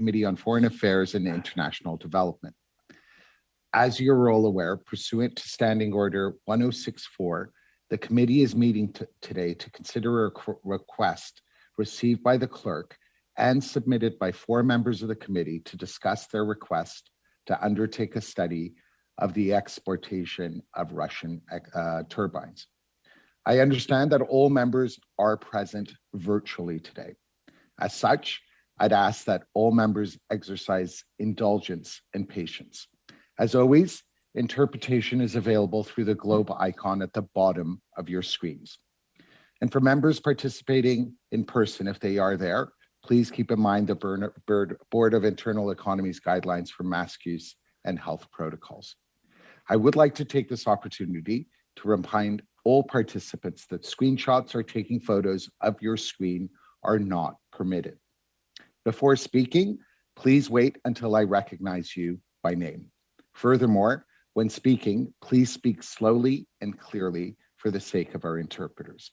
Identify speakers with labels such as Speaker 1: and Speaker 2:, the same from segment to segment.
Speaker 1: Committee on Foreign Affairs and International Development. As you're all aware, pursuant to Standing Order 1064, the committee is meeting today to consider a request received by the clerk and submitted by 4 members of the committee to discuss their request to undertake a study of the exportation of Russian turbines. I understand that all members are present virtually today. As such, I'd ask that all members exercise indulgence and patience. As always, interpretation is available through the globe icon at the bottom of your screens. And for members participating in person, if they are there, please keep in mind the Board of Internal Economy's guidelines for mask use and health protocols. I would like to take this opportunity to remind all participants that screenshots or taking photos of your screen are not permitted. Before speaking, please wait until I recognize you by name. Furthermore, when speaking, please speak slowly and clearly for the sake of our interpreters.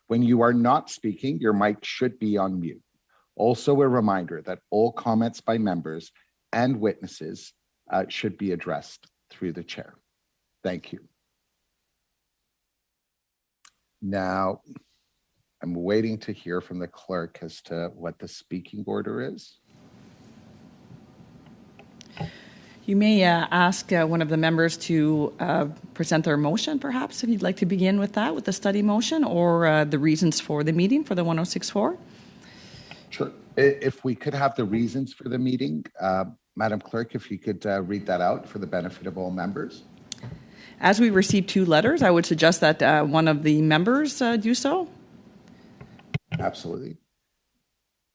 Speaker 1: When you are not speaking, your mic should be on mute. Also, a reminder that all comments by members and witnesses should be addressed through the chair. Thank you. Now, I'm waiting to hear from the clerk as to what the speaking order is.
Speaker 2: You may ask one of the members to present their motion, perhaps, if you'd like to begin with that, with the study motion, or the reasons for the meeting for the 1064.
Speaker 1: Sure. If we could have the reasons for the meeting, Madam Clerk, if you could read that out for the benefit of all members.
Speaker 2: As we received 2 letters, I would suggest that one of the members do so.
Speaker 1: Absolutely.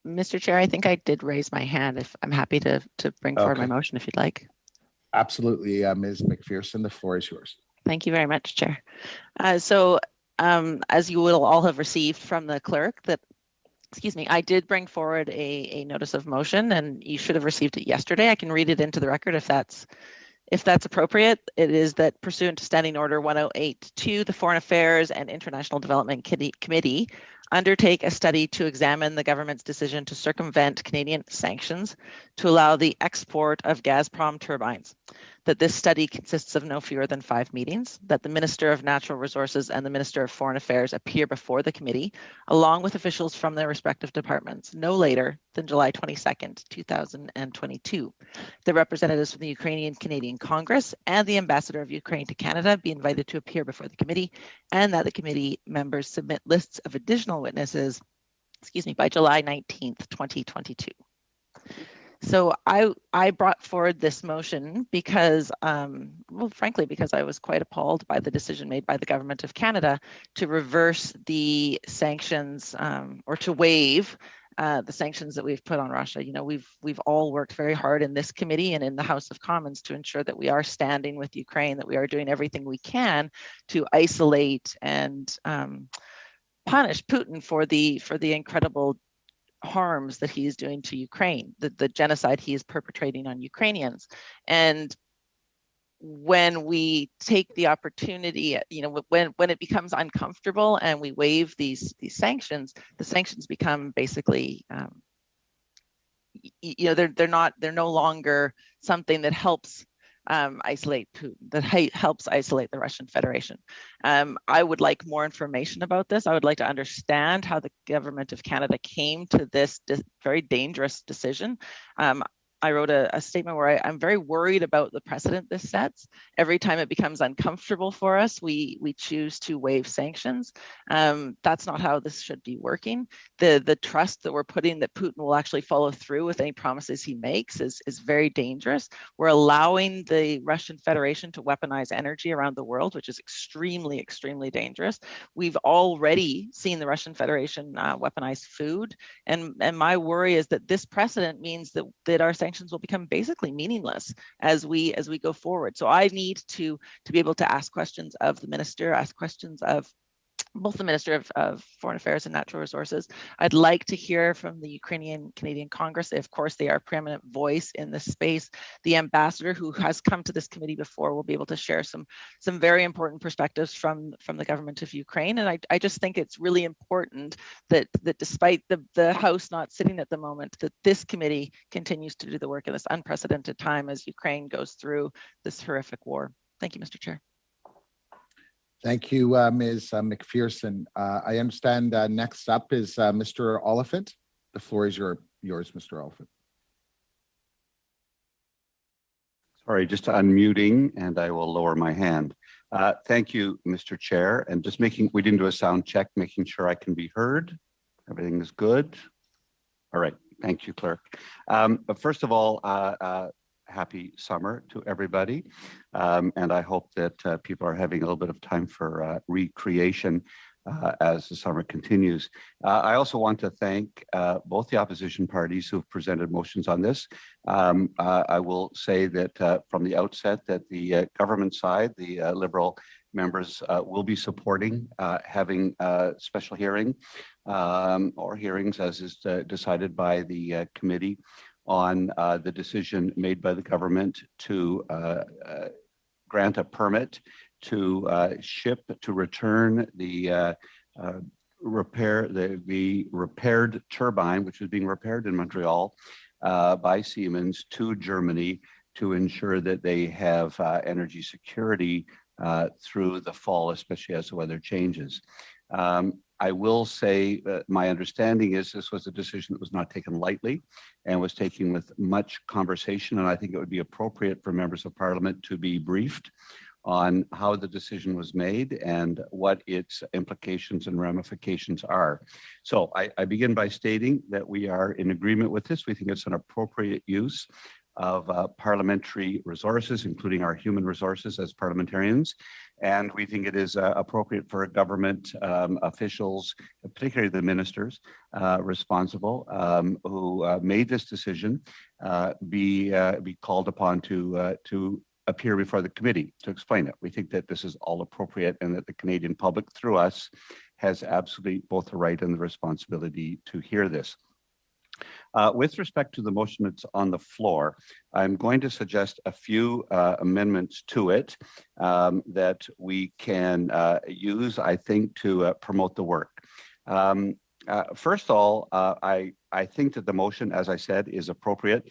Speaker 3: Mr. Chair, I think I did raise my hand. If I'm happy to bring forward my motion if you'd like.
Speaker 1: Absolutely. Ms. McPherson, the floor is yours.
Speaker 3: Thank you very much, Chair. As you will all have received from the clerk, I did bring forward a notice of motion, and you should have received it yesterday. I can read it into the record if that's appropriate. It is that pursuant to Standing Order 1082, the Foreign Affairs and International Development Committee undertake a study to examine the government's decision to circumvent Canadian sanctions to allow the export of Gazprom turbines. That this study consists of no fewer than 5 meetings, that the Minister of Natural Resources and the Minister of Foreign Affairs appear before the committee, along with officials from their respective departments, no later than July 22nd, 2022. The representatives from the Ukrainian Canadian Congress and the Ambassador of Ukraine to Canada be invited to appear before the committee, and that the committee members submit lists of additional witnesses, by July 19th, 2022. So I brought forward this motion because, frankly, because I was quite appalled by the decision made by the government of Canada to reverse the sanctions or to waive the sanctions that we've put on Russia. You know, we've all worked very hard in this committee and in the House of Commons to ensure that we are standing with Ukraine, that we are doing everything we can to isolate and punish Putin for the incredible harms that he is doing to Ukraine, the genocide he is perpetrating on Ukrainians. And when we take the opportunity, when it becomes uncomfortable and we waive these sanctions, the sanctions become basically, they're no longer something that helps isolate Putin, that helps isolate the Russian Federation. I would like more information about this. I would like to understand how the government of Canada came to this very dangerous decision. I wrote a statement where I'm very worried about the precedent this sets. Every time it becomes uncomfortable for us, we choose to waive sanctions. That's not how this should be working. The trust that we're putting that Putin will actually follow through with any promises he makes is very dangerous. We're allowing the Russian Federation to weaponize energy around the world, which is extremely, extremely dangerous. We've already seen the Russian Federation weaponize food. And my worry is that this precedent means that our sanctions will become basically meaningless as we go forward. So I need to be able to ask questions of the minister, ask questions of both the Minister of Foreign Affairs and Natural Resources. I'd like to hear from the Ukrainian Canadian Congress. Of course, they are a preeminent voice in this space. The ambassador who has come to this committee before will be able to share some very important perspectives from the government of Ukraine. And I just think it's really important that despite the House not sitting at the moment, that this committee continues to do the work in this unprecedented time as Ukraine goes through this horrific war. Thank you, Mr. Chair.
Speaker 1: Thank you, Ms. McPherson. I understand next up is Mr. Oliphant. The floor is yours, Mr. Oliphant.
Speaker 4: Sorry, just unmuting, and I will lower my hand. Thank you, Mr. Chair. And just we didn't do a sound check, making sure I can be heard. Everything is good. All right. Thank you, Clerk. But first of all, happy summer to everybody. And I hope that people are having a little bit of time for recreation as the summer continues. I also want to thank both the opposition parties who've presented motions on this. I will say that from the outset that the government side, the Liberal members will be supporting having a special hearing or hearings as is decided by the committee on the decision made by the government to grant a permit to return the repaired turbine, which was being repaired in Montreal by Siemens, to Germany to ensure that they have energy security through the fall, especially as the weather changes. I will say that my understanding is this was a decision that was not taken lightly and was taken with much conversation. And I think it would be appropriate for members of parliament to be briefed on how the decision was made and what its implications and ramifications are. So I begin by stating that we are in agreement with this. We think it's an appropriate use of parliamentary resources, including our human resources as parliamentarians. And we think it is appropriate for government officials, particularly the ministers responsible who made this decision, be called upon to appear before the committee to explain it. We think that this is all appropriate and that the Canadian public, through us, has absolutely both the right and the responsibility to hear this. With respect to the motion that's on the floor, I'm going to suggest a few amendments to it that we can use, I think, to promote the work. First of all, I think that the motion, as I said, is appropriate.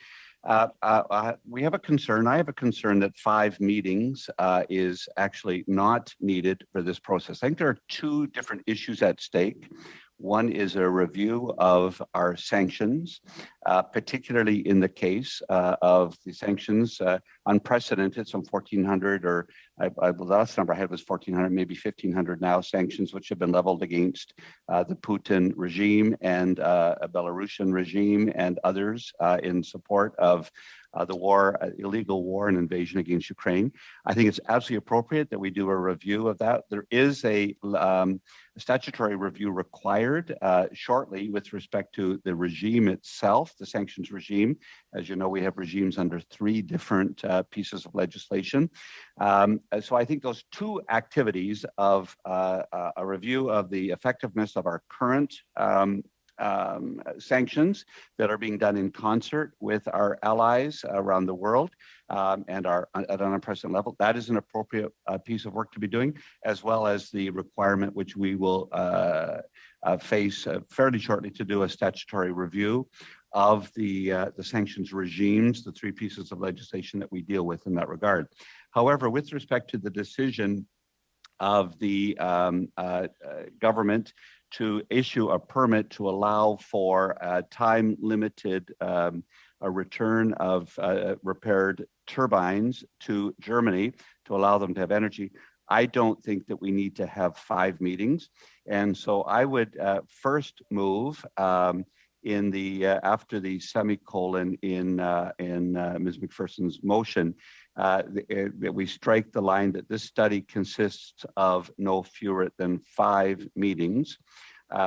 Speaker 4: We have a concern. I have a concern that 5 meetings is actually not needed for this process. I think there are 2 different issues at stake. One is a review of our sanctions, particularly in the case of the sanctions, unprecedented, some 1,400 or the last number I had was 1,400, maybe 1,500 now, sanctions which have been leveled against the Putin regime and a Belarusian regime and others in support of the war, illegal war and invasion against Ukraine. I think it's absolutely appropriate that we do a review of that. There is a statutory review required shortly with respect to the regime itself, the sanctions regime. As you know, we have regimes under 3 different pieces of legislation. So I think those 2 activities of a review of the effectiveness of our current sanctions that are being done in concert with our allies around the world and are at an unprecedented level. That is an appropriate piece of work to be doing, as well as the requirement which we will face fairly shortly to do a statutory review of the sanctions regimes, the 3 pieces of legislation that we deal with in that regard. However, with respect to the decision of the government to issue a permit to allow for time-limited a return of repaired turbines to Germany to allow them to have energy, I don't think that we need to have 5 meetings. And so I would first move in the after the semicolon in Ms. McPherson's motion that we strike the line that this study consists of no fewer than 5 meetings.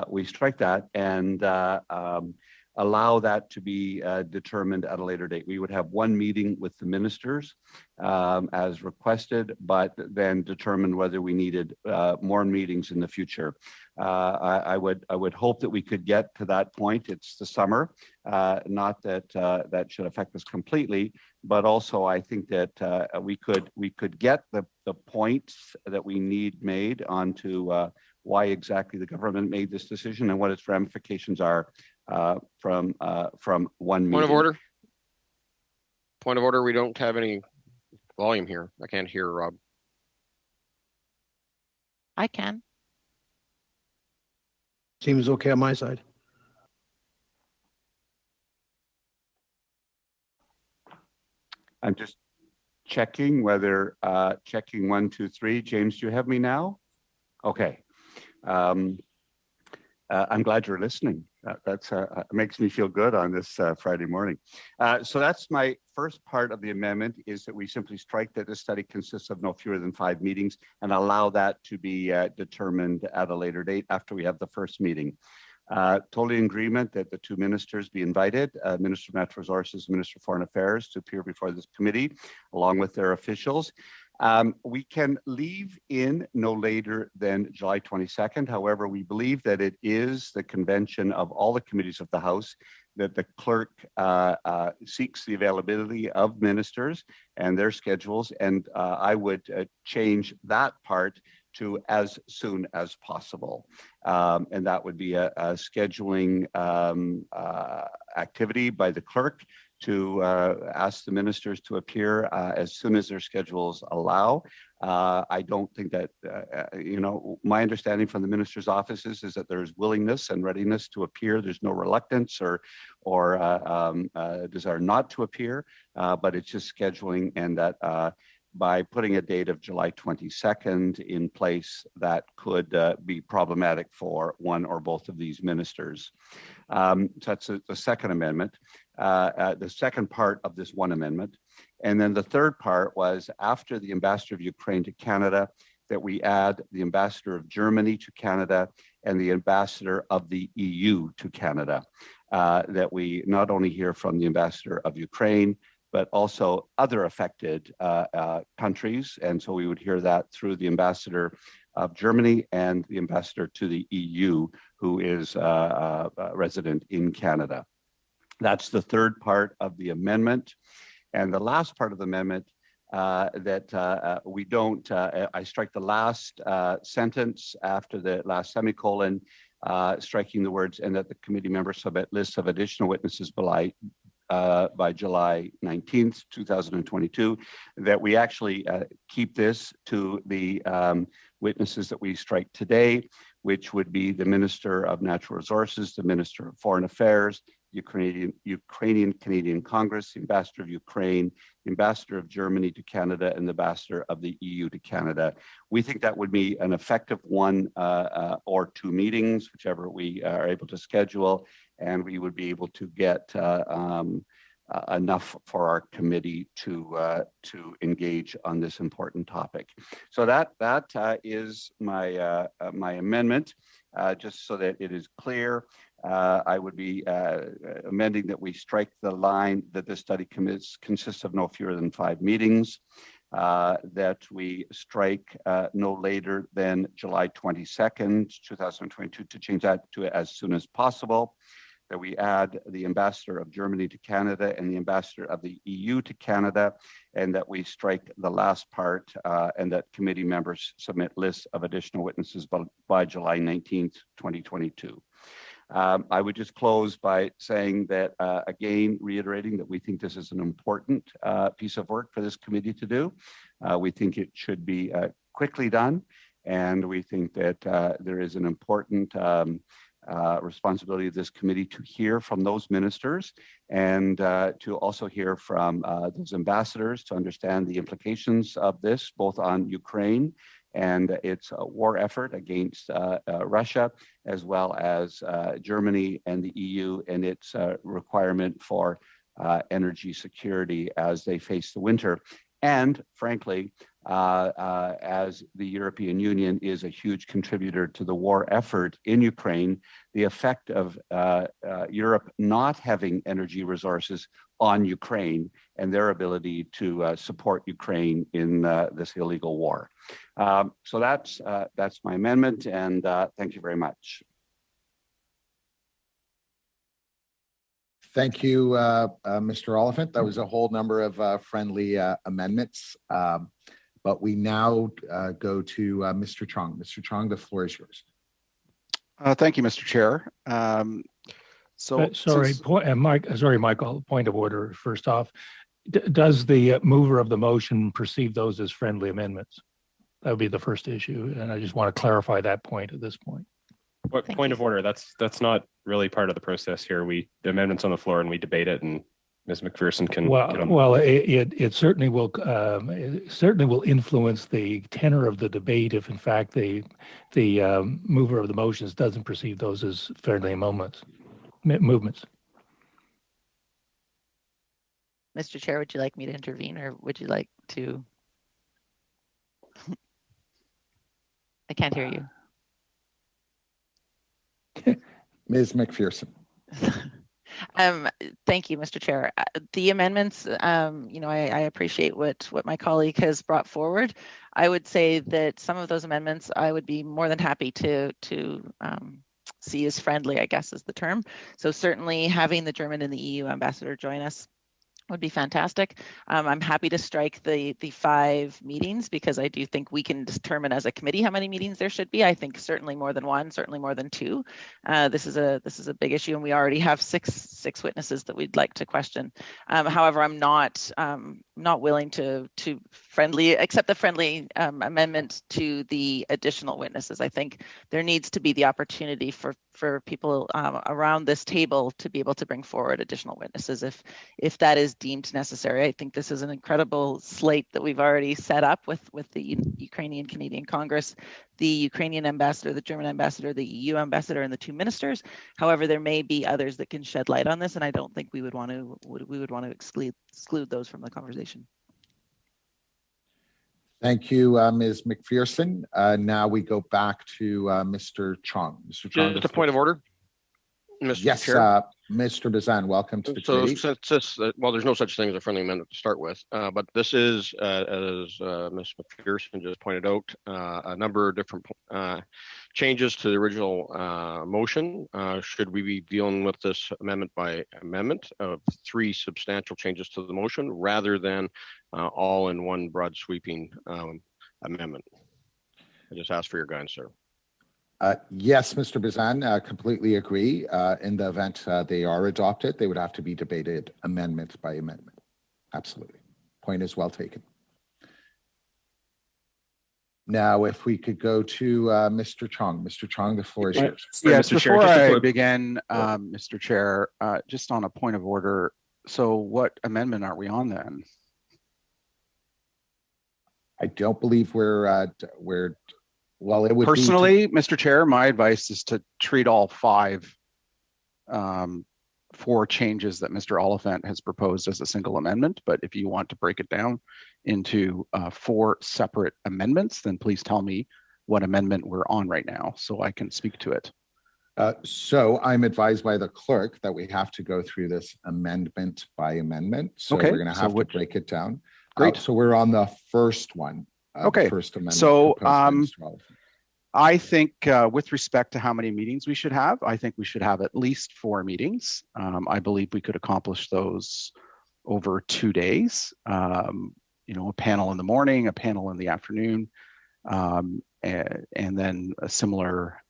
Speaker 4: We strike that, and allow that to be determined at a later date. We would have one meeting with the ministers as requested, but then determine whether we needed more meetings in the future. I would hope that we could get to that point. It's the summer, not that that should affect us completely, but also I think that we could get the points that we need made onto why exactly the government made this decision and what its ramifications are from one meeting.
Speaker 5: Point of order. Point of order. We don't have any volume here. I can't hear Rob.
Speaker 3: I can.
Speaker 6: Seems okay on my side.
Speaker 4: I'm just checking whether, checking 1, 2, 3. James, do you have me now? Okay. I'm glad you're listening. That's makes me feel good on this Friday morning. So that's my first part of the amendment, is that we simply strike that the study consists of no fewer than 5 meetings and allow that to be determined at a later date after we have the first meeting. Totally in agreement that the 2 ministers be invited, Minister of Natural Resources, Minister of Foreign Affairs, to appear before this committee, along with their officials. We can leave in no later than July 22nd. However, we believe that it is the convention of all the committees of the House that the clerk seeks the availability of ministers and their schedules. And I would change that part to as soon as possible. And that would be a scheduling activity by the clerk to ask the ministers to appear as soon as their schedules allow. I don't think that, my understanding from the minister's offices is that there's willingness and readiness to appear. There's no reluctance or desire not to appear, but it's just scheduling, and that by putting a date of July 22nd in place, that could be problematic for one or both of these ministers. So that's the second amendment, the second part of this one amendment. And then the third part was, after the ambassador of Ukraine to Canada, that we add the ambassador of Germany to Canada and the ambassador of the EU to Canada, that we not only hear from the ambassador of Ukraine, but also other affected countries. And so we would hear that through the ambassador of Germany and the ambassador to the EU, who is resident in Canada. That's the third part of the amendment. And the last part of the amendment that we don't, I strike the last sentence after the last semicolon, striking the words, and that the committee members submit lists of additional witnesses by July 19th, 2022, that we actually keep this to the witnesses that we strike today, which would be the Minister of Natural Resources, the Minister of Foreign Affairs, Ukrainian-Canadian Congress, the Ambassador of Ukraine, the Ambassador of Germany to Canada, and the Ambassador of the EU to Canada. We think that would be an effective 1 or 2 meetings, whichever we are able to schedule, and we would be able to get enough for our committee to engage on this important topic. So that is my my amendment, just so that it is clear. I would be amending that we strike the line that the study consists of no fewer than 5 meetings, that we strike no later than July 22nd, 2022, to change that to as soon as possible, that we add the ambassador of Germany to Canada and the ambassador of the EU to Canada, and that we strike the last part, and that committee members submit lists of additional witnesses by July 19th, 2022. I would just close by saying that, again, reiterating that we think this is an important piece of work for this committee to do. We think it should be quickly done, and we think that there is an important responsibility of this committee to hear from those ministers and to also hear from those ambassadors to understand the implications of this, both on Ukraine and its war effort against Russia, as well as Germany and the EU and its requirement for energy security as they face the winter. And frankly, as the European Union is a huge contributor to the war effort in Ukraine, the effect of Europe not having energy resources on Ukraine and their ability to support Ukraine in this illegal war. So that's my amendment, and thank you very much.
Speaker 1: Thank you, Mr. Oliphant. That was a whole number of friendly amendments. But we now go to Mr. Chong. Mr. Chong, the floor is yours.
Speaker 6: Thank you, Mr. Chair. Michael, point of order first off. Does the mover of the motion perceive those as friendly amendments? That would be the first issue, and I just want to clarify that point at this point.
Speaker 7: What point of order? That's not really part of the process here. The amendment's on the floor and we debate it, and Ms. McPherson can.
Speaker 6: It certainly will influence the tenor of the debate if, in fact, the mover of the motions doesn't perceive those as friendly movements.
Speaker 3: Mr. Chair, would you like me to intervene, or would you like to? I can't hear you.
Speaker 1: Ms. McPherson.
Speaker 3: Thank you, Mr. Chair. The amendments, I appreciate what my colleague has brought forward. I would say that some of those amendments I would be more than happy to see as friendly, I guess is the term. So certainly having the German and the EU ambassador join us would be fantastic. I'm happy to strike the 5 meetings, because I do think we can determine as a committee how many meetings there should be. I think certainly more than 1, certainly more than 2. This is a big issue, and we already have six witnesses that we'd like to question. However, I'm not willing to accept the friendly amendment to the additional witnesses. I think there needs to be the opportunity for people around this table to be able to bring forward additional witnesses if that is deemed necessary. I think this is an incredible slate that we've already set up with the Ukrainian-Canadian Congress, the Ukrainian ambassador, the German ambassador, the EU ambassador, and the 2 ministers. However, there may be others that can shed light on this, and I don't think we would want to exclude those from the conversation.
Speaker 1: Thank you, Ms. McPherson. Now we go back to Mr. Chong. Mr. Chong,
Speaker 5: just a point of order, Mr.
Speaker 1: Yes,
Speaker 5: Chair.
Speaker 1: Mr. Bazan, welcome to the
Speaker 5: So
Speaker 1: committee.
Speaker 5: since this, there's no such thing as a friendly amendment to start with, but this is, as Ms. McPherson just pointed out, a number of different changes to the original motion. Should we be dealing with this amendment by amendment of 3 substantial changes to the motion rather than all in one broad sweeping amendment? I just ask for your guidance, sir.
Speaker 1: Yes, Mr. Bazan, completely agree. In the event they are adopted, they would have to be debated amendment by amendment. Absolutely. Point is well taken. Now, if we could go to Mr. Chong. Mr. Chong, the floor is yours.
Speaker 6: Yes,
Speaker 7: Mr. Chair,
Speaker 6: before
Speaker 7: just a
Speaker 6: I
Speaker 7: quick-
Speaker 6: begin, Mr. Chair, just on a point of order, so what amendment are we on then?
Speaker 1: I don't believe well, it would
Speaker 6: Personally, Mr. Chair, my advice is to treat all 4 changes that Mr. Oliphant has proposed as a single amendment. But if you want to break it down into 4 separate amendments, then please tell me what amendment we're on right now so I can speak to it.
Speaker 1: So I'm advised by the clerk that we have to go through this amendment by amendment. So
Speaker 6: Okay,
Speaker 1: we're going to have to break it down.
Speaker 6: Great.
Speaker 1: So we're on the first one.
Speaker 6: Okay.
Speaker 1: First amendment.
Speaker 6: So,
Speaker 1: proposed by Mr. Oliphant.
Speaker 6: I think with respect to how many meetings we should have, I think we should have at least 4 meetings. I believe we could accomplish those over 2 days. A panel in the morning, a panel in the afternoon, and then a similar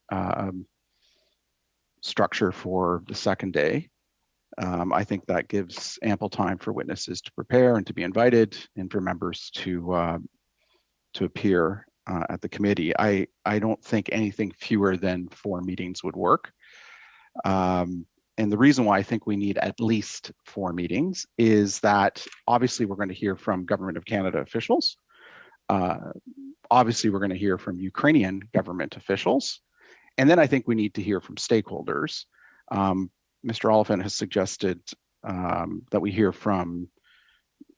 Speaker 6: structure for the second day. I think that gives ample time for witnesses to prepare and to be invited, and for members to appear at the committee. I don't think anything fewer than 4 meetings would work. And the reason why I think we need at least 4 meetings is that obviously we're going to hear from Government of Canada officials. Obviously we're going to hear from Ukrainian government officials. And then I think we need to hear from stakeholders. Mr. Oliphant has suggested that we hear from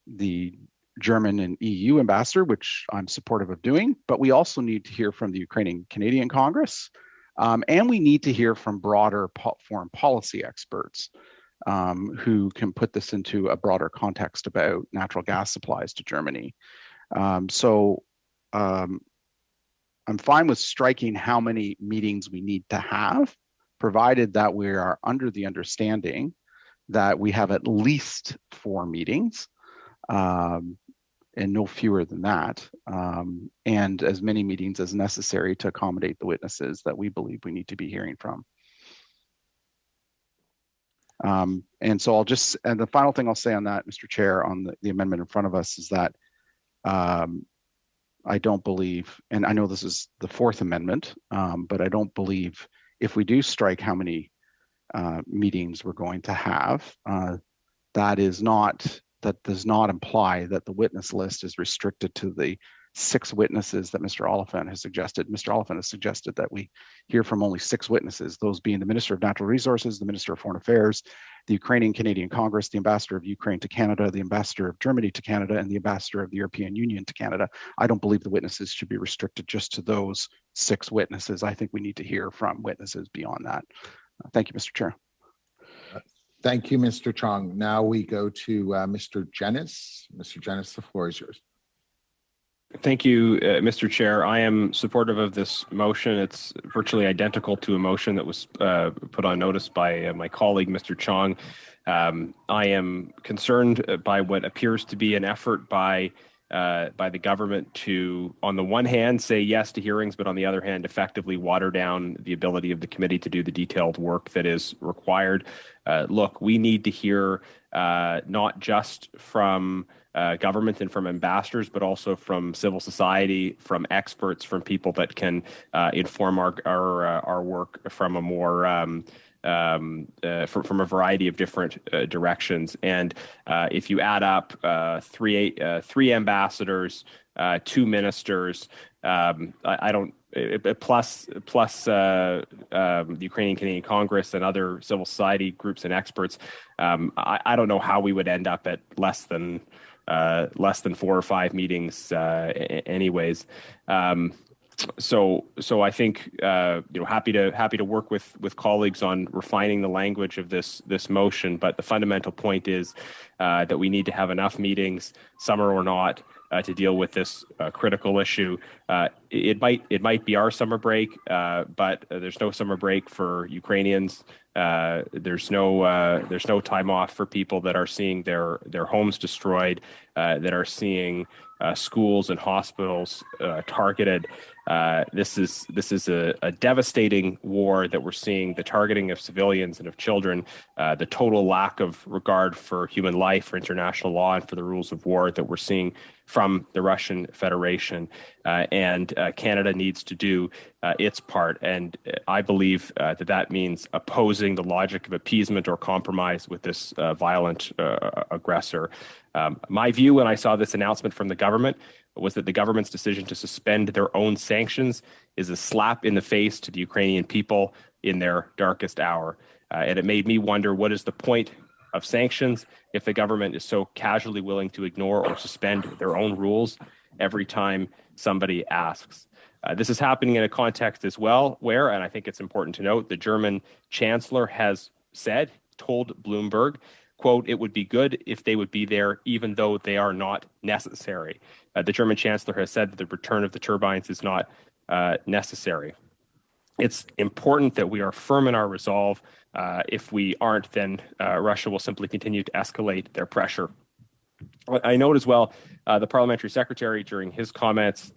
Speaker 6: the German and EU ambassador, which I'm supportive of doing, but we also need to hear from the Ukrainian Canadian Congress, and we need to hear from broader foreign policy experts who can put this into a broader context about natural gas supplies to Germany. So I'm fine with striking how many meetings we need to have, provided that we are under the understanding that we have at least 4 meetings, and no fewer than that, and as many meetings as necessary to accommodate the witnesses that we believe we need to be hearing from. And so and the final thing I'll say on that, Mr. Chair, on the amendment in front of us is that I don't believe, and I know this is the 4th amendment, but I don't believe if we do strike how many meetings we're going to have, that does not imply that the witness list is restricted to the 6 witnesses that Mr. Oliphant has suggested. Mr. Oliphant has suggested that we hear from only 6 witnesses, those being the Minister of Natural Resources, the Minister of Foreign Affairs, the Ukrainian Canadian Congress, the Ambassador of Ukraine to Canada, the Ambassador of Germany to Canada, and the Ambassador of the European Union to Canada. I don't believe the witnesses should be restricted just to those 6 witnesses. I think we need to hear from witnesses beyond that. Thank you, Mr. Chair.
Speaker 1: Thank you, Mr. Chong. Now we go to Mr. Jenis. Mr. Jenis, the floor is yours.
Speaker 7: Thank you, Mr. Chair. I am supportive of this motion. It's virtually identical to a motion that was put on notice by my colleague, Mr. Chong. I am concerned by what appears to be an effort by the government to, on the one hand, say yes to hearings, but on the other hand, effectively water down the ability of the committee to do the detailed work that is required. Look, we need to hear not just from government and from ambassadors, but also from civil society, from experts, from people that can inform our work from a more from a variety of different directions. And if you add up 3 ambassadors, 2 ministers, I don't. Plus the Ukrainian Canadian Congress and other civil society groups and experts, I don't know how we would end up at less than 4 or 5 meetings, anyways. So I think happy to work with colleagues on refining the language of this motion. But the fundamental point is that we need to have enough meetings, summer or not, to deal with this critical issue. It might be our summer break, but there's no summer break for Ukrainians. There's no time off for people that are seeing their homes destroyed, that are seeing schools and hospitals targeted. This is a devastating war that we're seeing, the targeting of civilians and of children, the total lack of regard for human life, for international law, and for the rules of war that we're seeing from the Russian Federation. And Canada needs to do its part. And I believe that means opposing the logic of appeasement or compromise with this violent aggressor. My view when I saw this announcement from the government was that the government's decision to suspend their own sanctions is a slap in the face to the Ukrainian people in their darkest hour. And it made me wonder, what is the point of sanctions if the government is so casually willing to ignore or suspend their own rules every time somebody asks? This is happening in a context as well where, and I think it's important to note, the German chancellor has told Bloomberg, quote, "It would be good if they would be there, even though they are not necessary." The German chancellor has said that the return of the turbines is not necessary. It's important that we are firm in our resolve. If we aren't, then Russia will simply continue to escalate their pressure. I note as well, the parliamentary secretary during his comments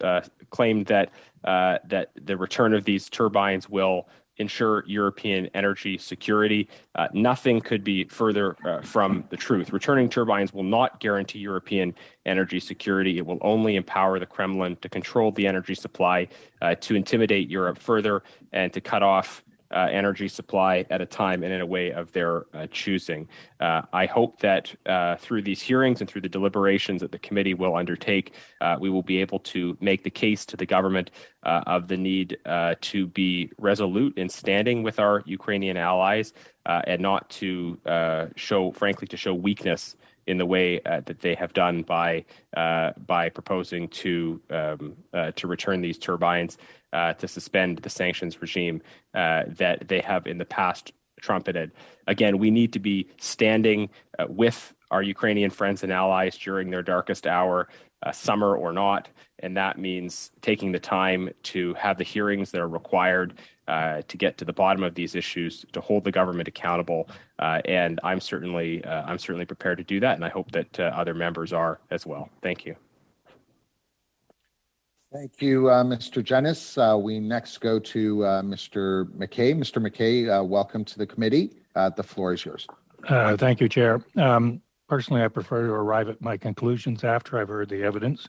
Speaker 7: claimed that the return of these turbines will ensure European energy security. Nothing could be further from the truth. Returning turbines will not guarantee European energy security. It will only empower the Kremlin to control the energy supply, to intimidate Europe further, and to cut off energy supply at a time and in a way of their choosing. I hope that through these hearings and through the deliberations that the committee will undertake, we will be able to make the case to the government of the need to be resolute in standing with our Ukrainian allies and not to show weakness in the way that they have done by proposing to return these turbines, to suspend the sanctions regime that they have in the past trumpeted. Again, we need to be standing with our Ukrainian friends and allies during their darkest hour, summer or not, and that means taking the time to have the hearings that are required to get to the bottom of these issues, to hold the government accountable, and I'm certainly prepared to do that, and I hope that other members are as well. Thank you.
Speaker 1: Thank you, Mr. Jennis. We next go to Mr. McKay. Mr. McKay, welcome to the committee. The floor is yours.
Speaker 8: Thank you, Chair. Personally, I prefer to arrive at my conclusions after I've heard the evidence.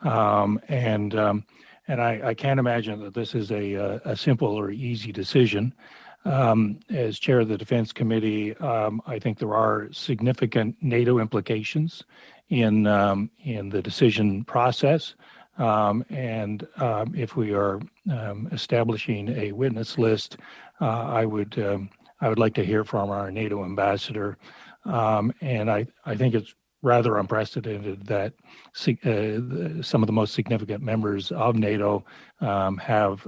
Speaker 8: And I can't imagine that this is a simple or easy decision. As chair of the Defense Committee, I think there are significant NATO implications in the decision process. And if we are establishing a witness list, I would like to hear from our NATO ambassador. And I think it's rather unprecedented that some of the most significant members of NATO have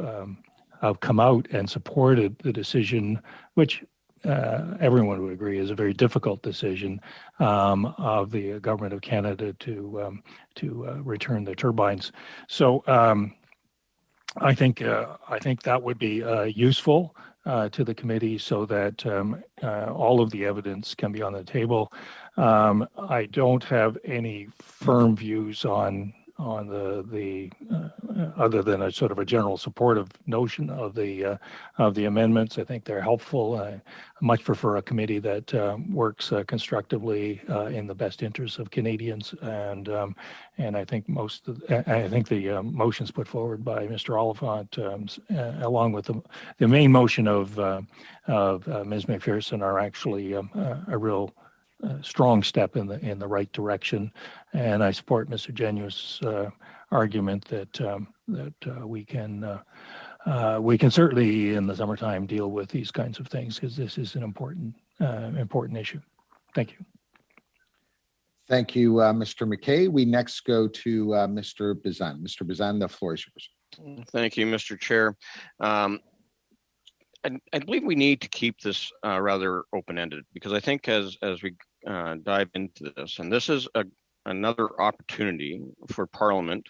Speaker 8: come out and supported the decision, which everyone would agree is a very difficult decision of the government of Canada to return the turbines. So I think that would be useful to the committee so that all of the evidence can be on the table. I don't have any firm views on the other than a sort of a general supportive notion of the amendments. I think they're helpful. I much prefer a committee that works constructively in the best interests of Canadians, and I think the motions put forward by Mr. Oliphant, along with the main motion of Ms. McPherson, are actually a real strong step in the right direction, and I support Mr. Genu's argument that we can certainly in the summertime deal with these kinds of things, because this is an important issue. Thank you.
Speaker 1: Thank you, Mr. McKay. We next go to Mr. Bizan. Mr. Bizan, the floor is yours.
Speaker 5: Thank you, Mr. Chair. I believe we need to keep this rather open-ended, because I think as we dive into this, and this is another opportunity for Parliament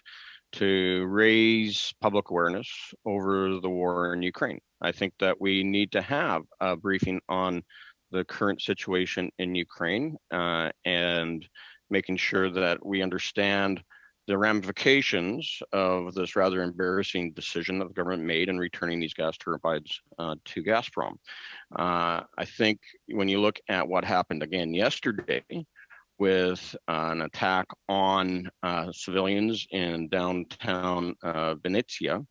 Speaker 5: to raise public awareness over the war in Ukraine. I think that we need to have a briefing on the current situation in Ukraine and making sure that we understand the ramifications of this rather embarrassing decision that the government made in returning these gas turbines to Gazprom. I think when you look at what happened again yesterday with an attack on civilians in downtown Venetia,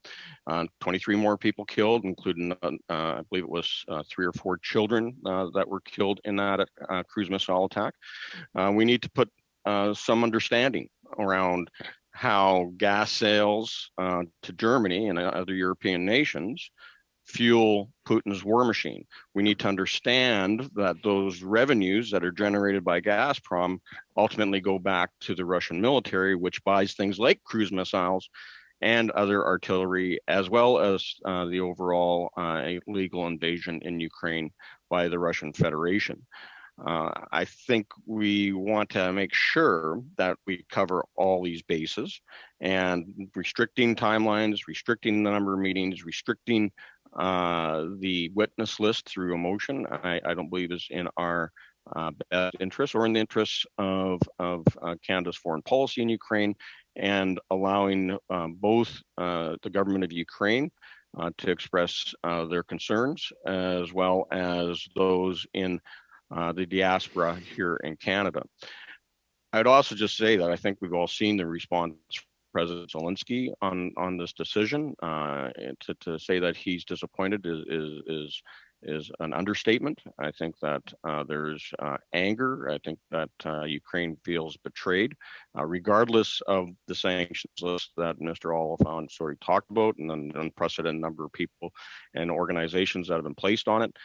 Speaker 5: 23 more people killed, including I believe it was 3 or 4 children that were killed in that cruise missile attack. We need to put some understanding around how gas sales to Germany and other European nations fuel Putin's war machine. We need to understand that those revenues that are generated by Gazprom ultimately go back to the Russian military, which buys things like cruise missiles and other artillery, as well as the overall illegal invasion in Ukraine by the Russian Federation. I think we want to make sure that we cover all these bases, and restricting timelines, restricting the number of meetings, restricting the witness list through a motion, I don't believe is in our best interest or in the interests of Canada's foreign policy in Ukraine, and allowing both the government of Ukraine to express their concerns, as well as those in the diaspora here in Canada. I'd also just say that I think we've all seen the response from President Zelensky on this decision. To say that he's disappointed is an understatement. I think that there's anger. I think that Ukraine feels betrayed, regardless of the sanctions list that Mr. Oliphant already talked about, and an unprecedented number of people and organizations that have been placed on it.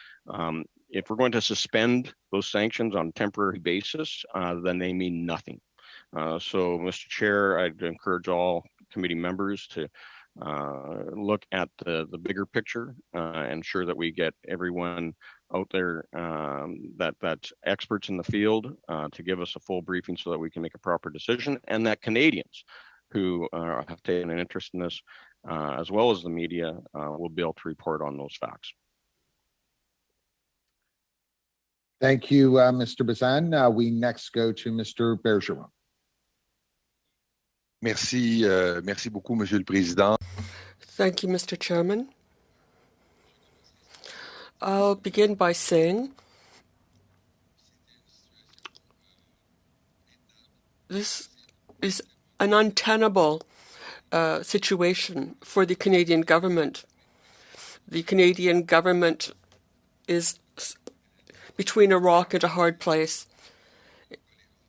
Speaker 5: if we're going to suspend those sanctions on a temporary basis, then they mean nothing. So, Mr. Chair, I'd encourage all committee members to look at the bigger picture, ensure that we get everyone out there that's experts in the field to give us a full briefing so that we can make a proper decision, and that Canadians who have taken an interest in this, as well as the media, will be able to report on those facts.
Speaker 1: Thank you, Mr. Bazan. We next go to Mr. Bergeron.
Speaker 9: Merci, merci beaucoup, Monsieur le Président.
Speaker 10: Thank you, Mr. Chairman. I'll begin by saying this is an untenable situation for the Canadian government. The Canadian government is between a rock and a hard place.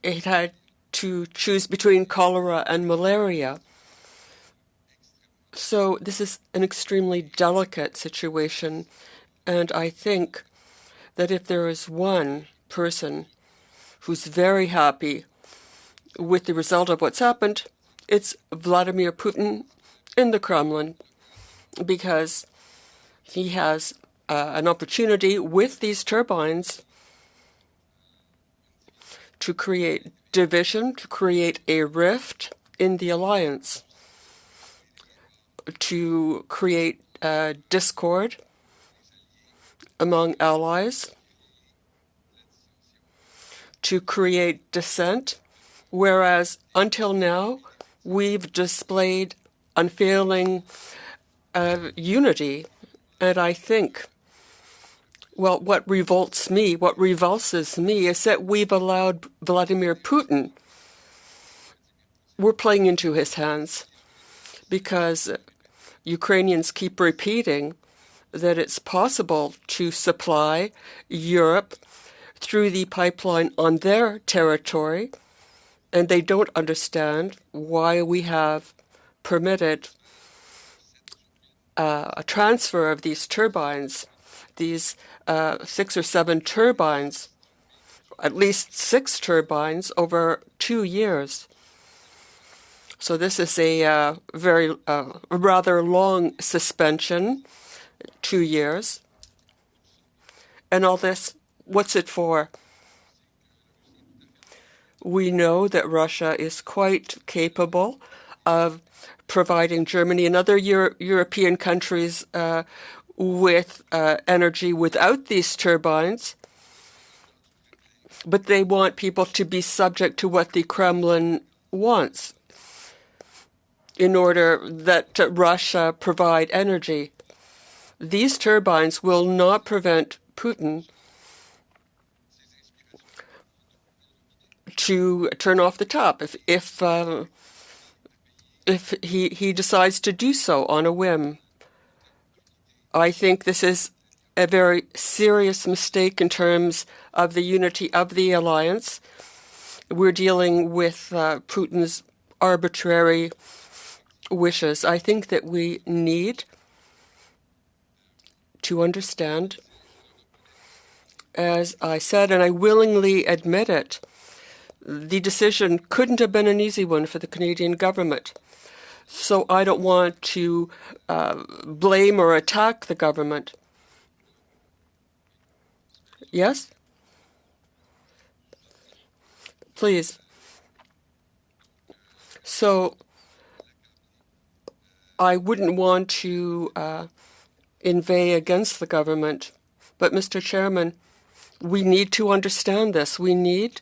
Speaker 10: It had to choose between cholera and malaria. So this is an extremely delicate situation, and I think that if there is one person who's very happy with the result of what's happened, it's Vladimir Putin in the Kremlin, because he has an opportunity with these turbines to create division, to create a rift in the alliance, to create discord among allies, to create dissent, whereas until now we've displayed unfailing unity. And I think, well, what revulses me is that we've allowed Vladimir Putin, we're playing into his hands, because Ukrainians keep repeating that it's possible to supply Europe through the pipeline on their territory, and they don't understand why we have permitted a transfer of these turbines, these 6 or 7 turbines, at least 6 turbines over 2 years. So this is a rather long suspension, 2 years. And all this, what's it for? We know that Russia is quite capable of providing Germany and other European countries with energy without these turbines, but they want people to be subject to what the Kremlin wants in order that Russia provide energy. These turbines will not prevent Putin to turn off the tap if he decides to do so on a whim. I think this is a very serious mistake in terms of the unity of the alliance. We're dealing with Putin's arbitrary wishes. I think that we need to understand, as I said, and I willingly admit it, the decision couldn't have been an easy one for the Canadian government. So I don't want to blame or attack the government. Yes? Please. So I wouldn't want to inveigh against the government. But, Mr. Chairman, we need to understand this. We need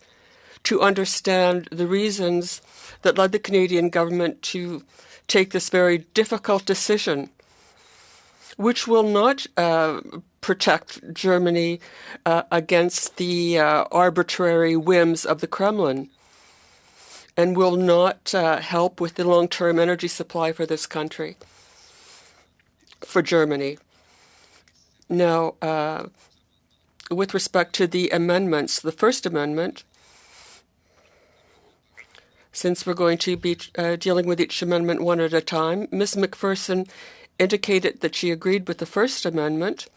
Speaker 10: to understand the reasons that led the Canadian government to take this very difficult decision, which will not protect Germany against the arbitrary whims of the Kremlin, and will not help with the long-term energy supply for this country, for Germany. Now, with respect to the amendments, the first amendment, since we're going to be dealing with each amendment one at a time, Ms. McPherson indicated that she agreed with the First Amendment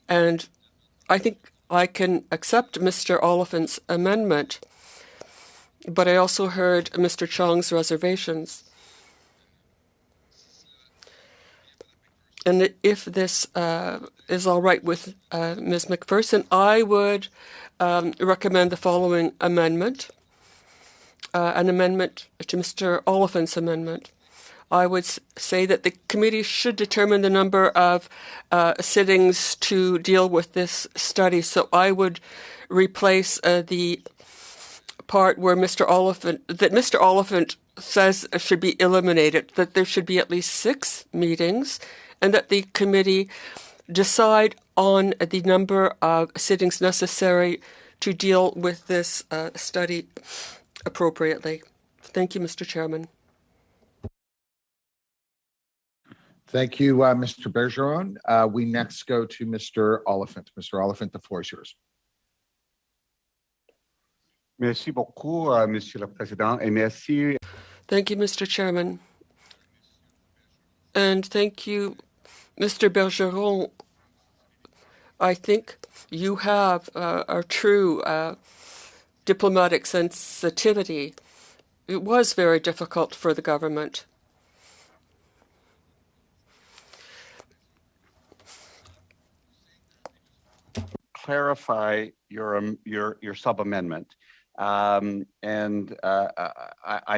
Speaker 10: And I think I can accept Mr. Oliphant's amendment, but I also heard Mr. Chong's reservations. And if this is all right with Ms. McPherson, I would recommend the following amendment, an amendment to Mr. Oliphant's amendment. I would say that the committee should determine the number of sittings to deal with this study. So I would replace the part where Mr. Oliphant says should be eliminated, that there should be at least 6 meetings, and that the committee decide on the number of sittings necessary to deal with this study appropriately. Thank you, Mr. Chairman.
Speaker 1: Thank you, Mr. Bergeron. We next go to Mr. Oliphant. Mr. Oliphant, the floor is yours.
Speaker 4: Merci beaucoup, Monsieur le Président, et merci.
Speaker 10: Thank you, Mr. Chairman. And thank you, Mr. Bergeron. I think you have a true diplomatic sensitivity. It was very difficult for the government.
Speaker 4: Clarify your sub-amendment. I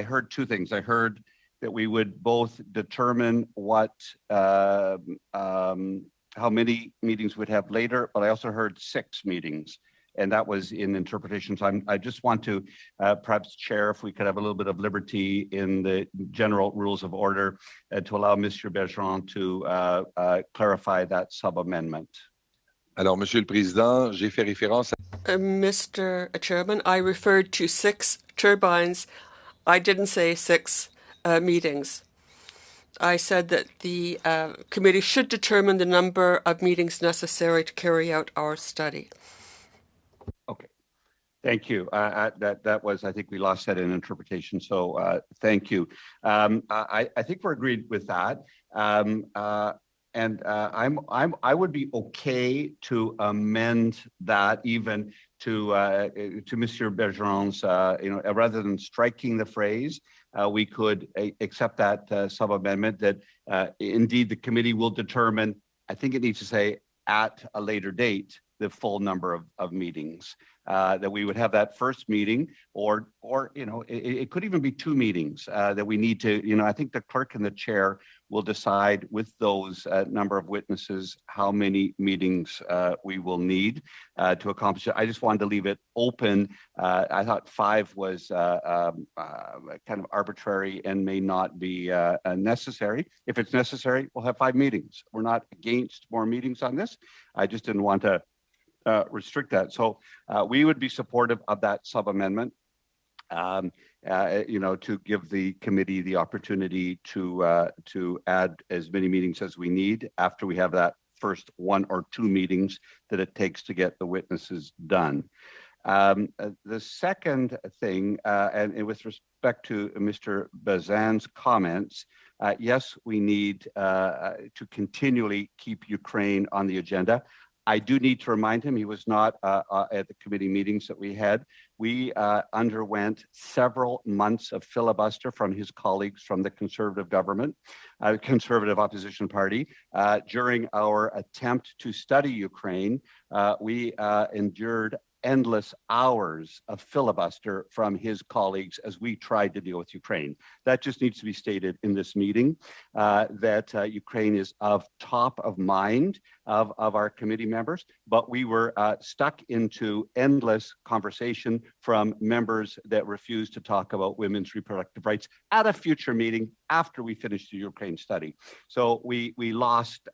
Speaker 4: heard 2 things. I heard that we would both determine how many meetings we'd have later, but I also heard 6 meetings, and that was in interpretation. So I just want to perhaps, Chair, if we could have a little bit of liberty in the general rules of order to allow Mr. Bergeron to clarify that sub-amendment.
Speaker 9: Alors, Monsieur le Président, j'ai fait référence à...
Speaker 10: Mr. Chairman, I referred to 6 turbines. I didn't say 6 meetings. I said that the committee should determine the number of meetings necessary to carry out our study.
Speaker 4: Okay, thank you. That was, I think we lost that in interpretation, so thank you. I think we're agreed with that. I would be okay to amend that even to Mr. Bergeron's, rather than striking the phrase, we could accept that sub-amendment that indeed the committee will determine, I think it needs to say at a later date, the full number of meetings, that we would have that first meeting, or it could even be 2 meetings that we need to, I think the clerk and the chair will decide with those number of witnesses how many meetings we will need to accomplish it. I just wanted to leave it open. I thought 5 was kind of arbitrary and may not be necessary. If it's necessary, we'll have 5 meetings. We're not against more meetings on this. I just didn't want to restrict that. So we would be supportive of that sub-amendment, to give the committee the opportunity to add as many meetings as we need after we have that first 1 or 2 meetings that it takes to get the witnesses done. The second thing, and with respect to Mr. Bazan's comments, yes, we need to continually keep Ukraine on the agenda. I do need to remind him he was not at the committee meetings that we had. We underwent several months of filibuster from his colleagues from the Conservative government, Conservative opposition party. During our attempt to study Ukraine, we endured endless hours of filibuster from his colleagues as we tried to deal with Ukraine. That just needs to be stated in this meeting, that Ukraine is of top of mind of our committee members, but we were stuck into endless conversation from members that refused to talk about women's reproductive rights at a future meeting after we finished the Ukraine study. So we lost,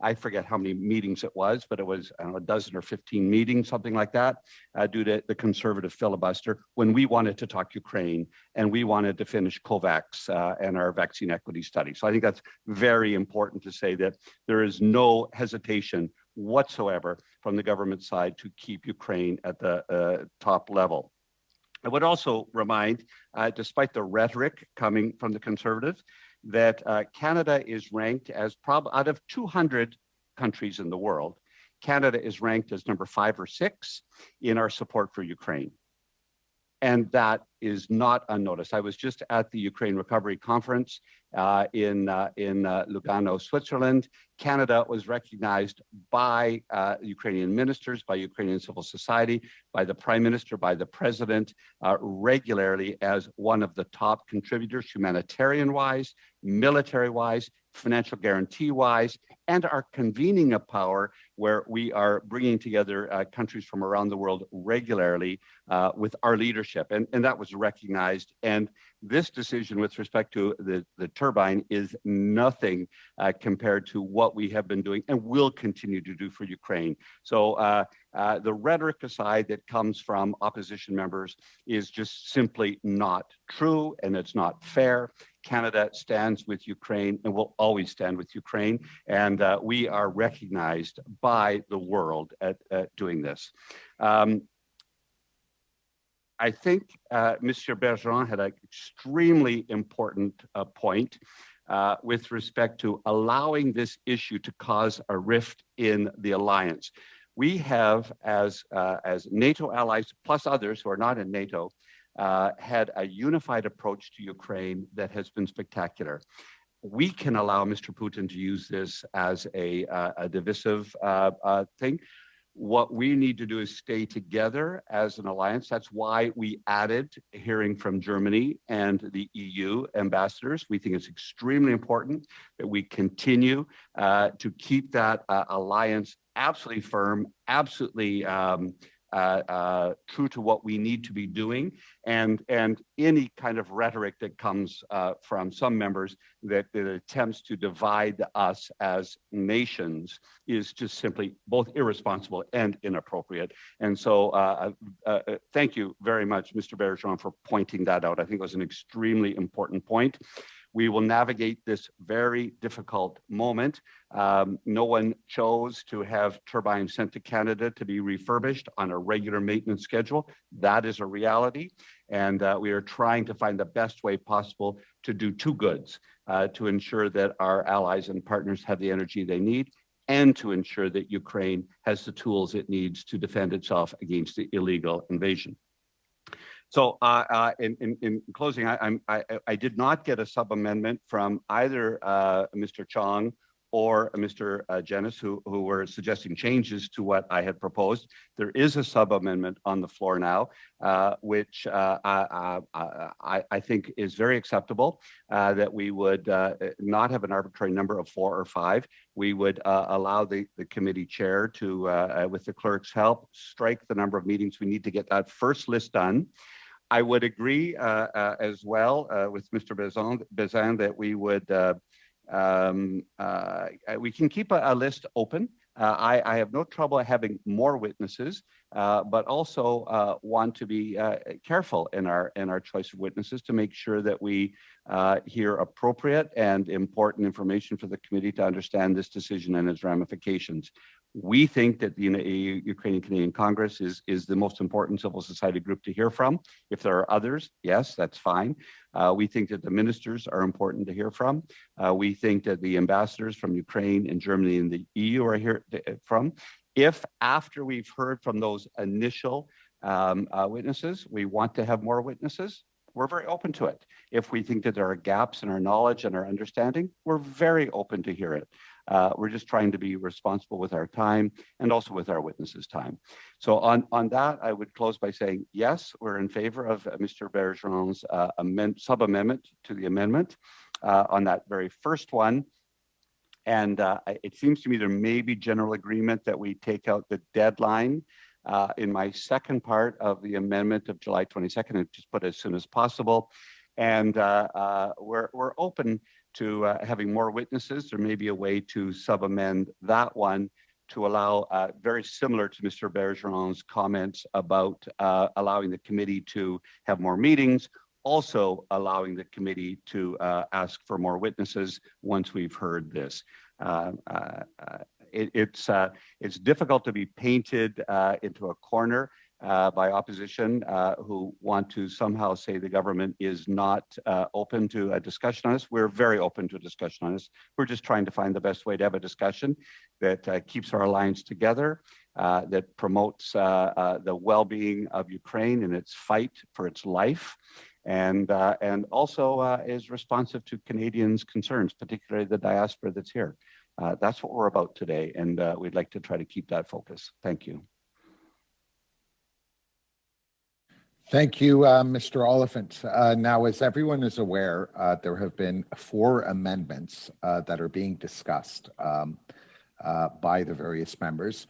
Speaker 4: I forget how many meetings it was, but it was a dozen or 15 meetings, something like that, due to the Conservative filibuster when we wanted to talk Ukraine and we wanted to finish COVAX and our vaccine equity study. So I think that's very important to say that there is no hesitation whatsoever from the government side to keep Ukraine at the top level. I would also remind, despite the rhetoric coming from the Conservatives, that Canada is ranked as out of 200 countries in the world, Canada is ranked as number 5 or 6 in our support for Ukraine. And that is not unnoticed. I was just at the Ukraine Recovery Conference in Lugano, Switzerland. Canada was recognized by Ukrainian ministers, by Ukrainian civil society, by the Prime Minister, by the President regularly as one of the top contributors, humanitarian-wise, military-wise, financial guarantee-wise, and our convening of power, where we are bringing together countries from around the world regularly with our leadership. And that was recognized. And this decision with respect to the turbine is nothing compared to what we have been doing and will continue to do for Ukraine. So the rhetoric aside that comes from opposition members is just simply not true, and it's not fair. Canada stands with Ukraine and will always stand with Ukraine, and we are recognized by the world at doing this. I think Mr. Bergeron had an extremely important point with respect to allowing this issue to cause a rift in the alliance. We have, as NATO allies, plus others who are not in NATO, had a unified approach to Ukraine that has been spectacular. We can allow Mr. Putin to use this as a divisive thing. What we need to do is stay together as an alliance. That's why we added hearing from Germany and the EU ambassadors. We think it's extremely important that we continue to keep that alliance absolutely firm, absolutely true to what we need to be doing, and any kind of rhetoric that comes from some members that attempts to divide us as nations is just simply both irresponsible and inappropriate. And so thank you very much, Mr. Bergeron, for pointing that out. I think it was an extremely important point. We will navigate this very difficult moment. No one chose to have turbines sent to Canada to be refurbished on a regular maintenance schedule. That is a reality. And we are trying to find the best way possible to do two goods, to ensure that our allies and partners have the energy they need, and to ensure that Ukraine has the tools it needs to defend itself against the illegal invasion. So in closing, I did not get a sub-amendment from either Mr. Chong or Mr. Jenis, who were suggesting changes to what I had proposed. There is a sub-amendment on the floor now, which I think is very acceptable, that we would not have an arbitrary number of 4 or 5. We would allow the committee chair to, with the clerk's help, strike the number of meetings we need to get that first list done. I would agree as well with Mr. Bezan that we would we can keep a list open. I have no trouble having more witnesses, but also want to be careful in our choice of witnesses to make sure that we hear appropriate and important information for the committee to understand this decision and its ramifications. We think that the Ukrainian Canadian Congress is the most important civil society group to hear from. If there are others, yes, that's fine. We think that the ministers are important to hear from. We think that the ambassadors from Ukraine and Germany and the EU are here from. If after we've heard from those initial witnesses, we want to have more witnesses, we're very open to it. If we think that there are gaps in our knowledge and our understanding, we're very open to hear it. We're just trying to be responsible with our time and also with our witnesses' time. So on that, I would close by saying, yes, we're in favor of Mr. Bergeron's sub-amendment to the amendment on that very first one. And it seems to me there may be general agreement that we take out the deadline in my second part of the amendment of July 22nd and just put it as soon as possible. And we're open to having more witnesses. There may be a way to sub-amend that one to allow, very similar to Mr. Bergeron's comments about allowing the committee to have more meetings, also allowing the committee to ask for more witnesses once we've heard this. It's difficult to be painted into a corner by opposition who want to somehow say the government is not open to a discussion on this. We're very open to a discussion on this. We're just trying to find the best way to have a discussion that keeps our alliance together, that promotes the well-being of Ukraine in its fight for its life, and also is responsive to Canadians' concerns, particularly the diaspora that's here. That's what we're about today, and we'd like to try to keep that focus. Thank you.
Speaker 1: Thank you, Mr. Oliphant. Now, as everyone is aware, there have been 4 amendments that are being discussed by the various members.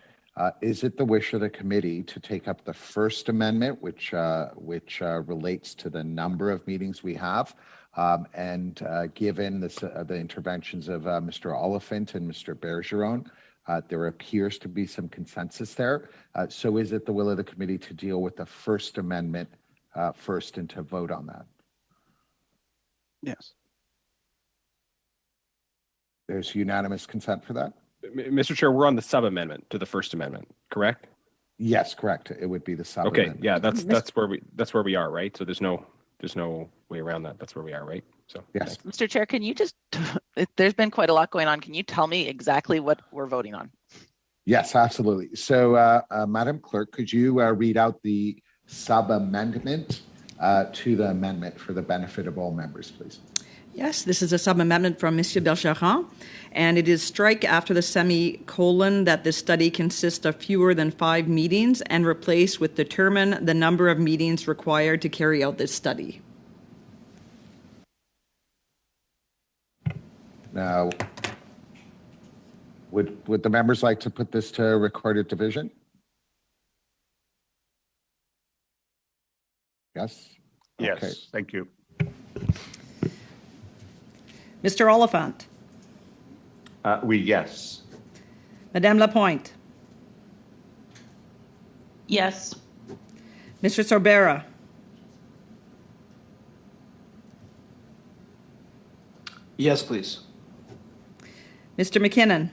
Speaker 1: Is it the wish of the committee to take up the first amendment, which relates to the number of meetings we have? And given the interventions of Mr. Oliphant and Mr. Bergeron, there appears to be some consensus there. So is it the will of the committee to deal with the First Amendment first and to vote on that?
Speaker 6: Yes.
Speaker 1: There's unanimous consent for that?
Speaker 7: Mr. Chair, we're on the sub-amendment to the First Amendment, correct?
Speaker 1: Yes, correct. It would be the sub-amendment.
Speaker 7: Okay, yeah, that's where we are, right? So there's no way around that. That's where we are, right? So
Speaker 1: yes.
Speaker 3: Mr. Chair, can you just, there's been quite a lot going on. Can you tell me exactly what we're voting on?
Speaker 1: Yes, absolutely. So, Madam Clerk, could you read out the sub-amendment to the amendment for the benefit of all members, please?
Speaker 2: Yes, this is a sub-amendment from Monsieur Bergeron, and it is strike after the semicolon that the study consists of fewer than 5 meetings and replace with determine the number of meetings required to carry out this study.
Speaker 1: Now, would the members like to put this to recorded division? Yes?
Speaker 4: Yes,
Speaker 1: okay.
Speaker 4: Thank you.
Speaker 2: Mr. Oliphant.
Speaker 4: Yes.
Speaker 2: Madame Lapointe.
Speaker 3: Yes.
Speaker 2: Mr. Sorbera.
Speaker 11: Yes, please.
Speaker 2: Mr. McKinnon.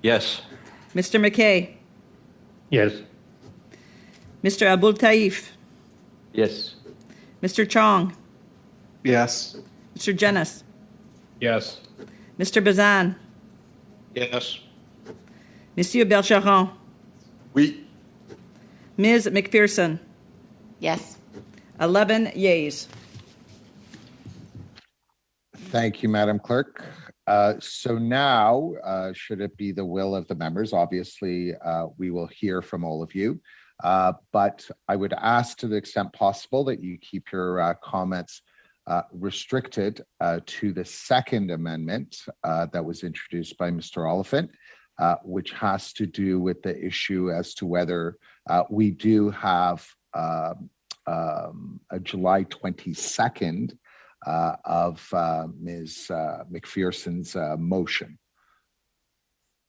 Speaker 11: Yes.
Speaker 2: Mr. McKay.
Speaker 8: Yes.
Speaker 2: Mr. Abul Taif.
Speaker 11: Yes.
Speaker 2: Mr. Chong.
Speaker 11: Yes.
Speaker 2: Mr. Jenis.
Speaker 7: yes.
Speaker 2: Mr. Bazan.
Speaker 5: Yes.
Speaker 2: Monsieur Bergeron.
Speaker 9: Oui.
Speaker 2: Ms. McPherson.
Speaker 3: Yes.
Speaker 2: 11 yeas.
Speaker 1: Thank you, Madam Clerk. So now, should it be the will of the members, obviously, we will hear from all of you. But I would ask to the extent possible that you keep your comments restricted to the Second Amendment that was introduced by Mr. Oliphant, which has to do with the issue as to whether we do have a July 22nd of Ms. McPherson's motion.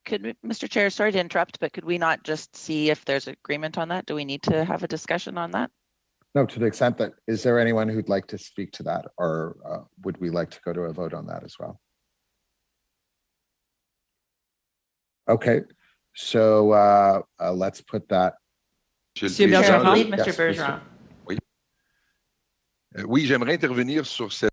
Speaker 3: Mr. Chair, sorry to interrupt, but could we not just see if there's agreement on that? Do we need to have a discussion on that?
Speaker 1: No, to the extent that, is there anyone who'd like to speak to that, or would we like to go to a vote on that as well? Okay, so let's put that.
Speaker 9: Monsieur
Speaker 2: le Président,
Speaker 3: Chair,
Speaker 1: Yes,
Speaker 3: Mr. Bergeron.
Speaker 9: Oui. Oui, j'aimerais intervenir sur cette.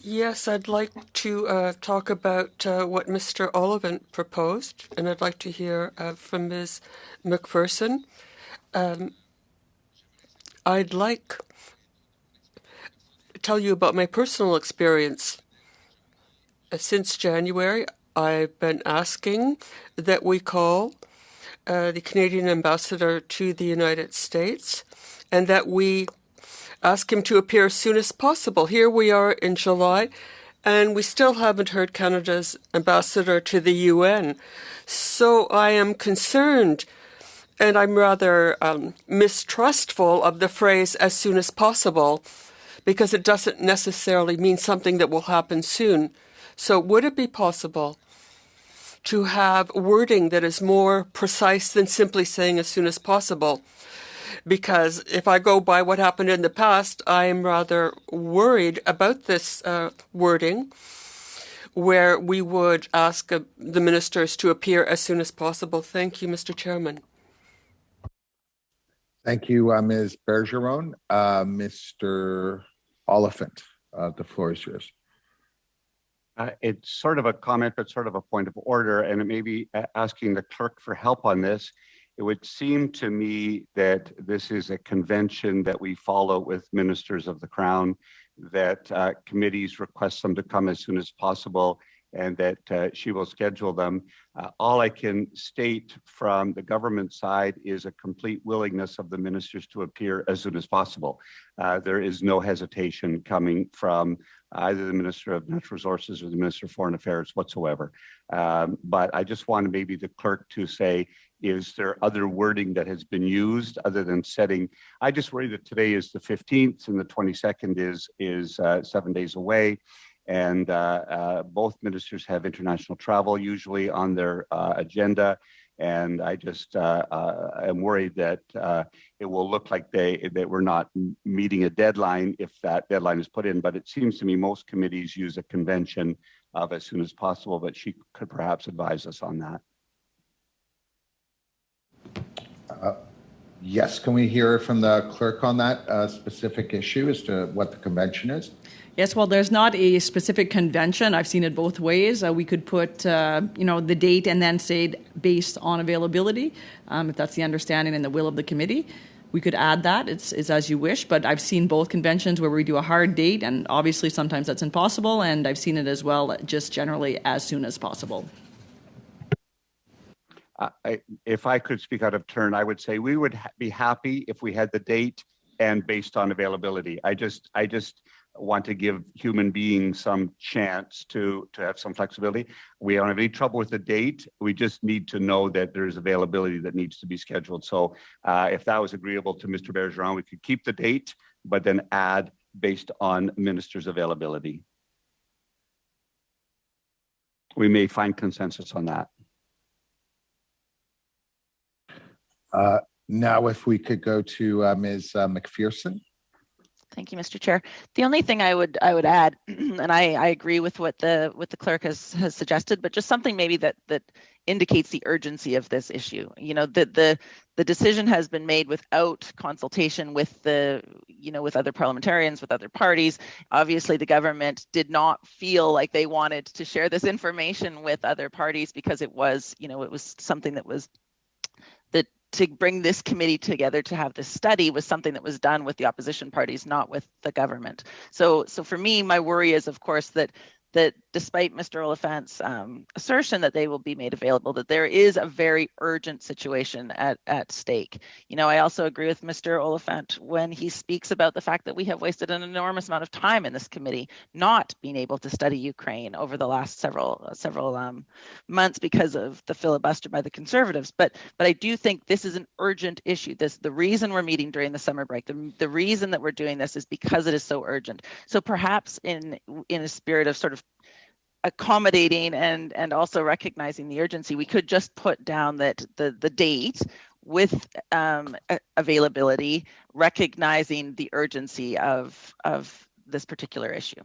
Speaker 10: Yes, I'd like to talk about what Mr. Oliphant proposed, and I'd like to hear from Ms. McPherson. I'd like to tell you about my personal experience. Since January, I've been asking that we call the Canadian ambassador to the United States and that we ask him to appear as soon as possible. Here we are in July, and we still haven't heard Canada's ambassador to the UN. So I am concerned, and I'm rather mistrustful of the phrase as soon as possible, because it doesn't necessarily mean something that will happen soon. So would it be possible to have wording that is more precise than simply saying as soon as possible? Because if I go by what happened in the past, I'm rather worried about this wording, where we would ask the ministers to appear as soon as possible. Thank you, Mr. Chairman.
Speaker 1: Thank you, Ms. Bergeron. Mr. Oliphant, the floor is yours.
Speaker 4: It's sort of a comment, but sort of a point of order, and it may be asking the clerk for help on this. It would seem to me that this is a convention that we follow with ministers of the Crown, that committees request them to come as soon as possible, and that she will schedule them. All I can state from the government side is a complete willingness of the ministers to appear as soon as possible. There is no hesitation coming from either the Minister of Natural Resources or the Minister of Foreign Affairs whatsoever. But I just want maybe the clerk to say, is there other wording that has been used other than setting? I just worry that today is the 15th and the 22nd is 7 days away. And both ministers have international travel usually on their agenda. And I just am worried that it will look like that we're not meeting a deadline if that deadline is put in. But it seems to me most committees use a convention of as soon as possible, but she could perhaps advise us on that.
Speaker 1: Yes, can we hear from the clerk on that specific issue as to what the convention is?
Speaker 2: Yes, well, there's not a specific convention. I've seen it both ways. We could put, the date and then say based on availability, if that's the understanding and the will of the committee. We could add that. It's as you wish, but I've seen both conventions where we do a hard date, and obviously sometimes that's impossible, and I've seen it as well just generally as soon as possible.
Speaker 4: If I could speak out of turn, I would say we would be happy if we had the date and based on availability. I just want to give human beings some chance to have some flexibility. We don't have any trouble with the date. We just need to know that there's availability that needs to be scheduled. So if that was agreeable to Mr. Bergeron, we could keep the date, but then add based on minister's availability. We may find consensus on that.
Speaker 1: Now, if we could go to Ms. McPherson.
Speaker 3: Thank you, Mr. Chair. The only thing I would add, and I agree with what the clerk has suggested, but just something maybe that indicates the urgency of this issue. You know, the decision has been made without consultation with with other parliamentarians, with other parties. Obviously, the government did not feel like they wanted to share this information with other parties because it was something that was to bring this committee together to have this study was something that was done with the opposition parties, not with the government. So for me, my worry is, of course, that despite Mr. Oliphant's assertion that they will be made available, that there is a very urgent situation at stake. You know, I also agree with Mr. Oliphant when he speaks about the fact that we have wasted an enormous amount of time in this committee not being able to study Ukraine over the last several months because of the filibuster by the Conservatives. But I do think this is an urgent issue. The reason we're meeting during the summer break, the reason that we're doing this is because it is so urgent. So perhaps in a spirit of sort of accommodating and also recognizing the urgency, we could just put down that the date with availability, recognizing the urgency of this particular issue.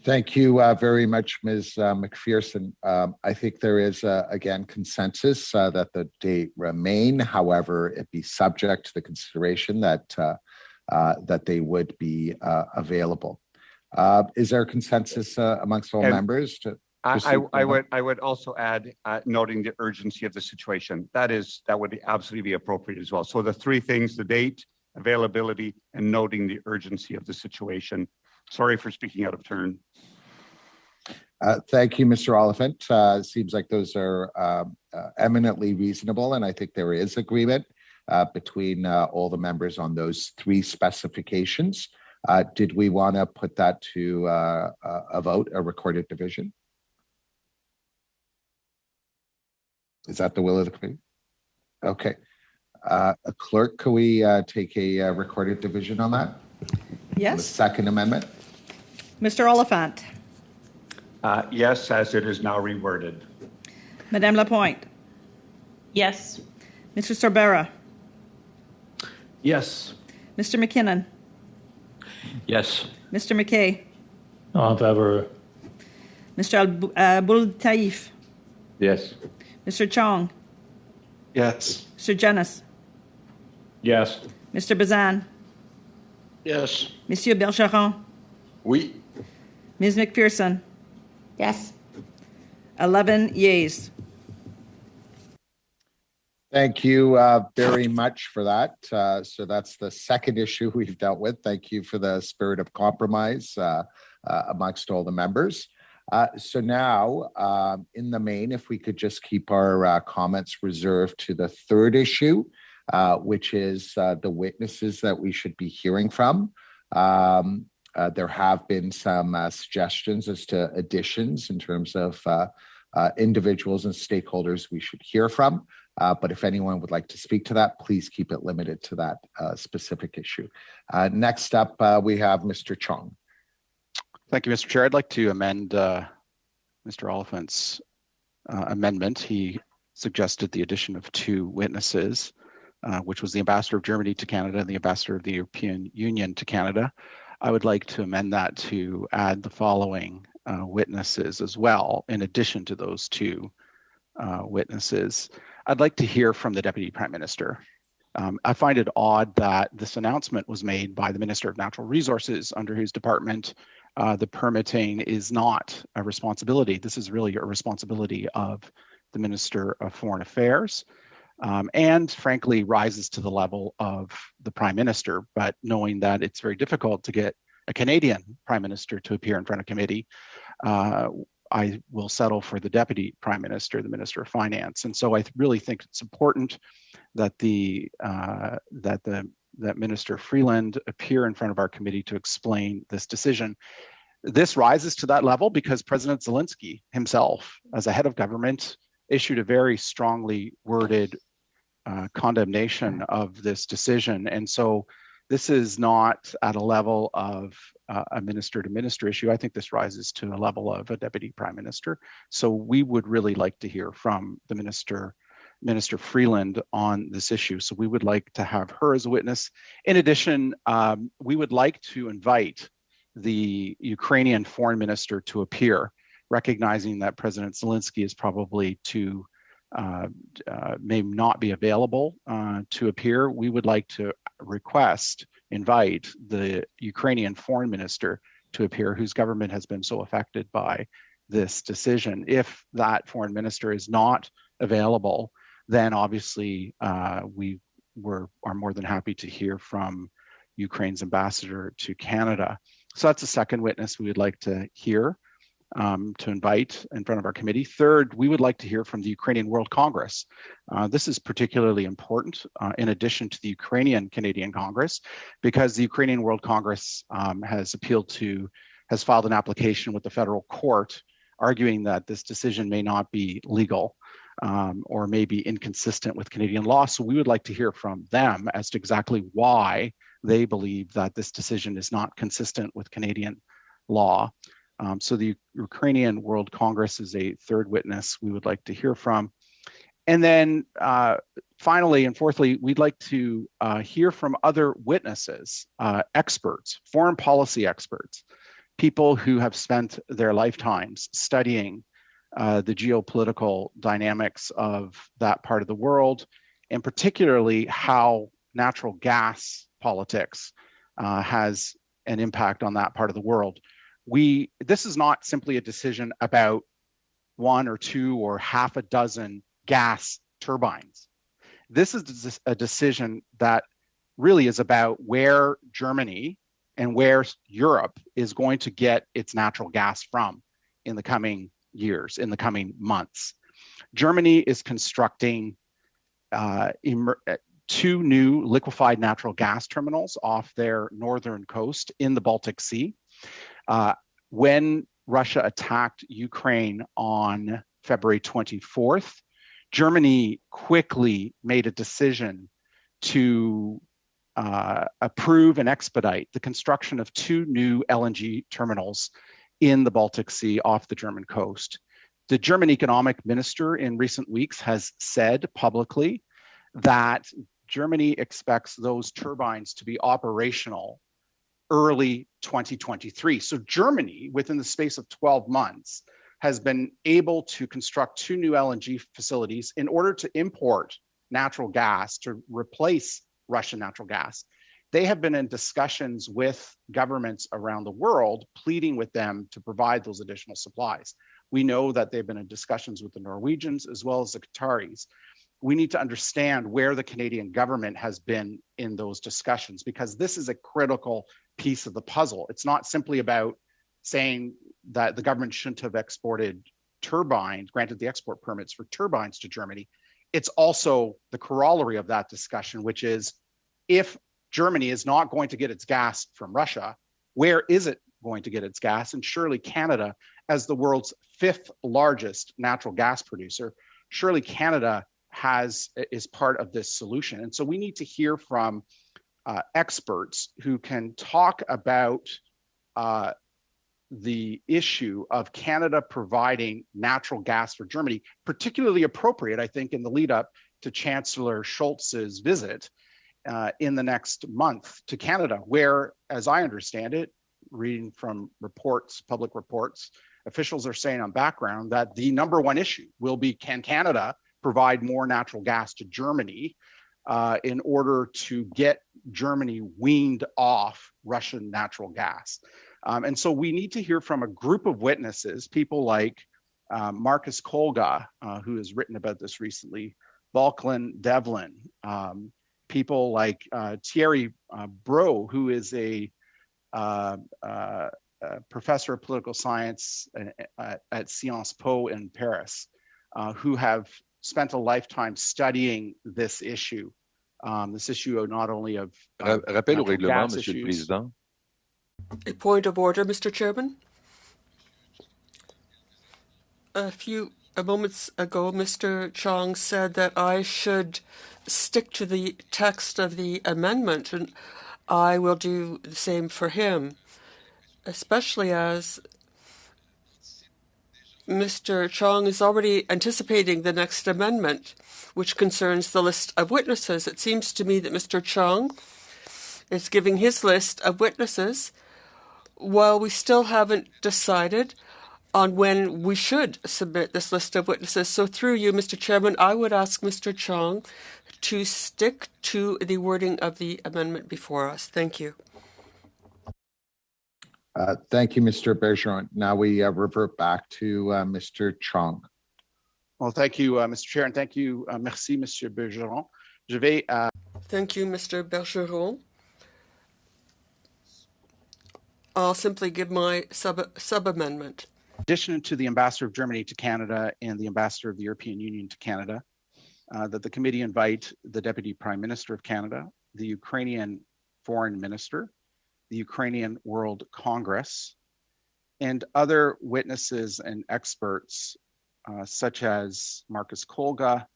Speaker 1: Thank you very much, Ms. McPherson. I think there is, again, consensus that the date remain. However, it be subject to the consideration that they would be available. Is there a consensus amongst all members to
Speaker 4: I would also add noting the urgency of the situation. That would absolutely be appropriate as well. So the three things: the date, availability, and noting the urgency of the situation. Sorry for speaking out of turn.
Speaker 1: Thank you, Mr. Oliphant. Seems like those are eminently reasonable, and I think there is agreement between all the members on those three specifications. Did we want to put that to a vote, a recorded division? Is that the will of the committee? Okay. A clerk, can we take a recorded division on that?
Speaker 2: Yes.
Speaker 1: The second amendment?
Speaker 2: Mr. Oliphant.
Speaker 4: Yes, as it is now reworded.
Speaker 2: Madame Lapointe.
Speaker 12: Yes.
Speaker 2: Mr. Sorbera.
Speaker 11: Yes.
Speaker 2: Mr. McKinnon.
Speaker 11: Yes.
Speaker 2: Mr. McKay.
Speaker 8: En favor.
Speaker 2: Mr. Abul Taif.
Speaker 11: Yes.
Speaker 2: Mr. Chong.
Speaker 6: Yes.
Speaker 2: Mr. Jenis,
Speaker 11: Yes.
Speaker 2: Mr. Bazan,
Speaker 5: Yes.
Speaker 2: Monsieur Bergeron,
Speaker 9: Oui.
Speaker 2: Ms. McPherson,
Speaker 12: Yes.
Speaker 2: 11 yeas.
Speaker 1: Thank you very much for that. So that's the second issue we've dealt with. Thank you for the spirit of compromise amongst all the members. So now, in the main, if we could just keep our comments reserved to the third issue, which is the witnesses that we should be hearing from. There have been some suggestions as to additions in terms of individuals and stakeholders we should hear from. But if anyone would like to speak to that, please keep it limited to that specific issue. Next up, we have Mr. Chong.
Speaker 6: Thank you, Mr. Chair. I'd like to amend Mr. Oliphant's amendment. He suggested the addition of two witnesses, which was the ambassador of Germany to Canada and the ambassador of the European Union to Canada. I would like to amend that to add the following witnesses as well, in addition to those two witnesses. I'd like to hear from the Deputy Prime Minister. I find it odd that this announcement was made by the Minister of Natural Resources, under whose department the permitting is not a responsibility. This is really a responsibility of the Minister of Foreign Affairs, and frankly rises to the level of the Prime Minister. But knowing that it's very difficult to get a Canadian Prime Minister to appear in front of committee, I will settle for the Deputy Prime Minister, the Minister of Finance. And so I really think it's important that that Minister Freeland appear in front of our committee to explain this decision. This rises to that level because President Zelensky himself, as a head of government, issued a very strongly worded condemnation of this decision. And so this is not at a level of a minister to minister issue. I think this rises to a level of a deputy prime minister. So we would really like to hear from the Minister Freeland on this issue. So we would like to have her as a witness. In addition, we would like to invite the Ukrainian foreign minister to appear, recognizing that President Zelensky is probably may not be available to appear. We would like to invite the Ukrainian foreign minister to appear, whose government has been so affected by this decision. If that foreign minister is not available, then obviously we are more than happy to hear from Ukraine's ambassador to Canada. So that's the second witness we would like to hear, to invite in front of our committee. Third, we would like to hear from the Ukrainian World Congress. This is particularly important in addition to the Ukrainian Canadian Congress, because the Ukrainian World Congress has filed an application with the federal court arguing that this decision may not be legal or may be inconsistent with Canadian law. So we would like to hear from them as to exactly why they believe that this decision is not consistent with Canadian law. So the Ukrainian World Congress is a third witness we would like to hear from. And then finally and fourthly, we'd like to hear from other witnesses, experts, foreign policy experts, people who have spent their lifetimes studying the geopolitical dynamics of that part of the world, and particularly how natural gas politics has an impact on that part of the world. This is not simply a decision about one or two or half a dozen gas turbines. This is a decision that really is about where Germany and where Europe is going to get its natural gas from in the coming years, in the coming months. Germany is constructing two new liquefied natural gas terminals off their northern coast in the Baltic Sea. When Russia attacked Ukraine on February 24th, Germany quickly made a decision to approve and expedite the construction of two new LNG terminals in the Baltic Sea off the German coast. The German economic minister in recent weeks has said publicly that Germany expects those turbines to be operational early 2023. So Germany, within the space of 12 months, has been able to construct two new LNG facilities in order to import natural gas to replace Russian natural gas. They have been in discussions with governments around the world, pleading with them to provide those additional supplies. We know that they've been in discussions with the Norwegians as well as the Qataris. We need to understand where the Canadian government has been in those discussions, because this is a critical piece of the puzzle. It's not simply about saying that the government shouldn't have exported turbines, granted the export permits for turbines to Germany. It's also the corollary of that discussion, which is, if Germany is not going to get its gas from Russia, where is it going to get its gas? And surely Canada, as the world's 5th largest natural gas producer, surely Canada is part of this solution. And so we need to hear from experts who can talk about the issue of Canada providing natural gas for Germany, particularly appropriate, I think, in the lead up to Chancellor Scholz's visit in the next month to Canada, where, as I understand it, reading from reports, public reports, officials are saying on background that the number one issue will be, can Canada provide more natural gas to Germany in order to get Germany weaned off Russian natural gas. And so we need to hear from a group of witnesses, people like Marcus Kolga, who has written about this recently, Balklin Devlin, people like Thierry Bro, who is a professor of political science at Sciences Po in Paris, who have spent a lifetime studying this issue not only of
Speaker 9: Rappel au règlement,
Speaker 6: gas
Speaker 9: Monsieur le
Speaker 6: issues.
Speaker 9: Président.
Speaker 10: A point of order, Mr. Chairman. A few moments ago, Mr. Chong said that I should stick to the text of the amendment, and I will do the same for him, especially as Mr. Chong is already anticipating the next amendment, which concerns the list of witnesses. It seems to me that Mr. Chong is giving his list of witnesses while we still haven't decided on when we should submit this list of witnesses. So through you, Mr. Chairman, I would ask Mr. Chong to stick to the wording of the amendment before us. Thank you.
Speaker 1: Thank you, Mr. Bergeron. Now we revert back to Mr. Chong.
Speaker 6: Well, thank you, Mr. Chair, and thank you, merci, Monsieur Bergeron. Je vais,
Speaker 10: Thank you, Mr. Bergeron. I'll simply give my sub-amendment.
Speaker 6: in addition to the Ambassador of Germany to Canada and the Ambassador of the European Union to Canada, that the committee invite the Deputy Prime Minister of Canada, the Ukrainian Foreign Minister, the Ukrainian World Congress, and other witnesses and experts such as Marcus Kolga,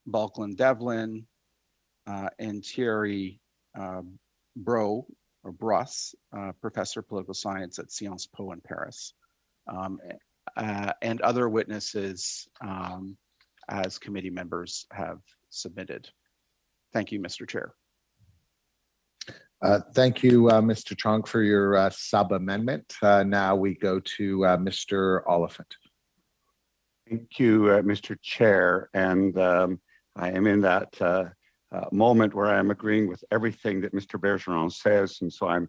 Speaker 6: Balklin Devlin, and Thierry Bro, or Bruss, professor of political science at Sciences Po in Paris, and other witnesses as committee members have submitted. Thank you, Mr. Chair.
Speaker 1: Thank you, Mr. Chong, for your sub-amendment. Now we go to Mr. Oliphant.
Speaker 4: Thank you, Mr. Chair. And I am in that moment where I'm agreeing with everything that Mr. Bergeron says, and so I'm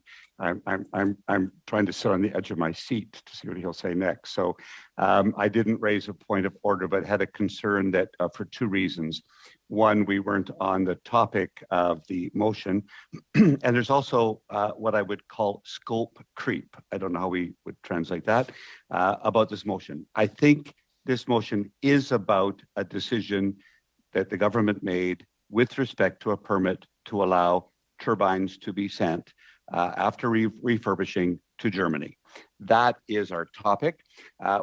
Speaker 4: trying to sit on the edge of my seat to see what he'll say next. So I didn't raise a point of order, but had a concern that for two reasons. One, we weren't on the topic of the motion, and there's also what I would call scope creep. I don't know how we would translate that about this motion. I think this motion is about a decision that the government made with respect to a permit to allow turbines to be sent after refurbishing to Germany. That is our topic.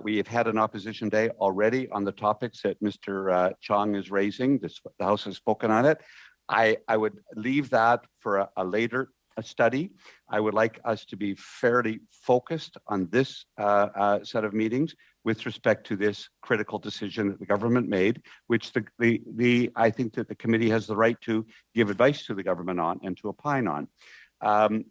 Speaker 4: We have had an opposition day already on the topics that Mr. Chong is raising. The House has spoken on it. I would leave that for a later study. I would like us to be fairly focused on this set of meetings with respect to this critical decision that the government made, which I think that the committee has the right to give advice to the government on and to opine on.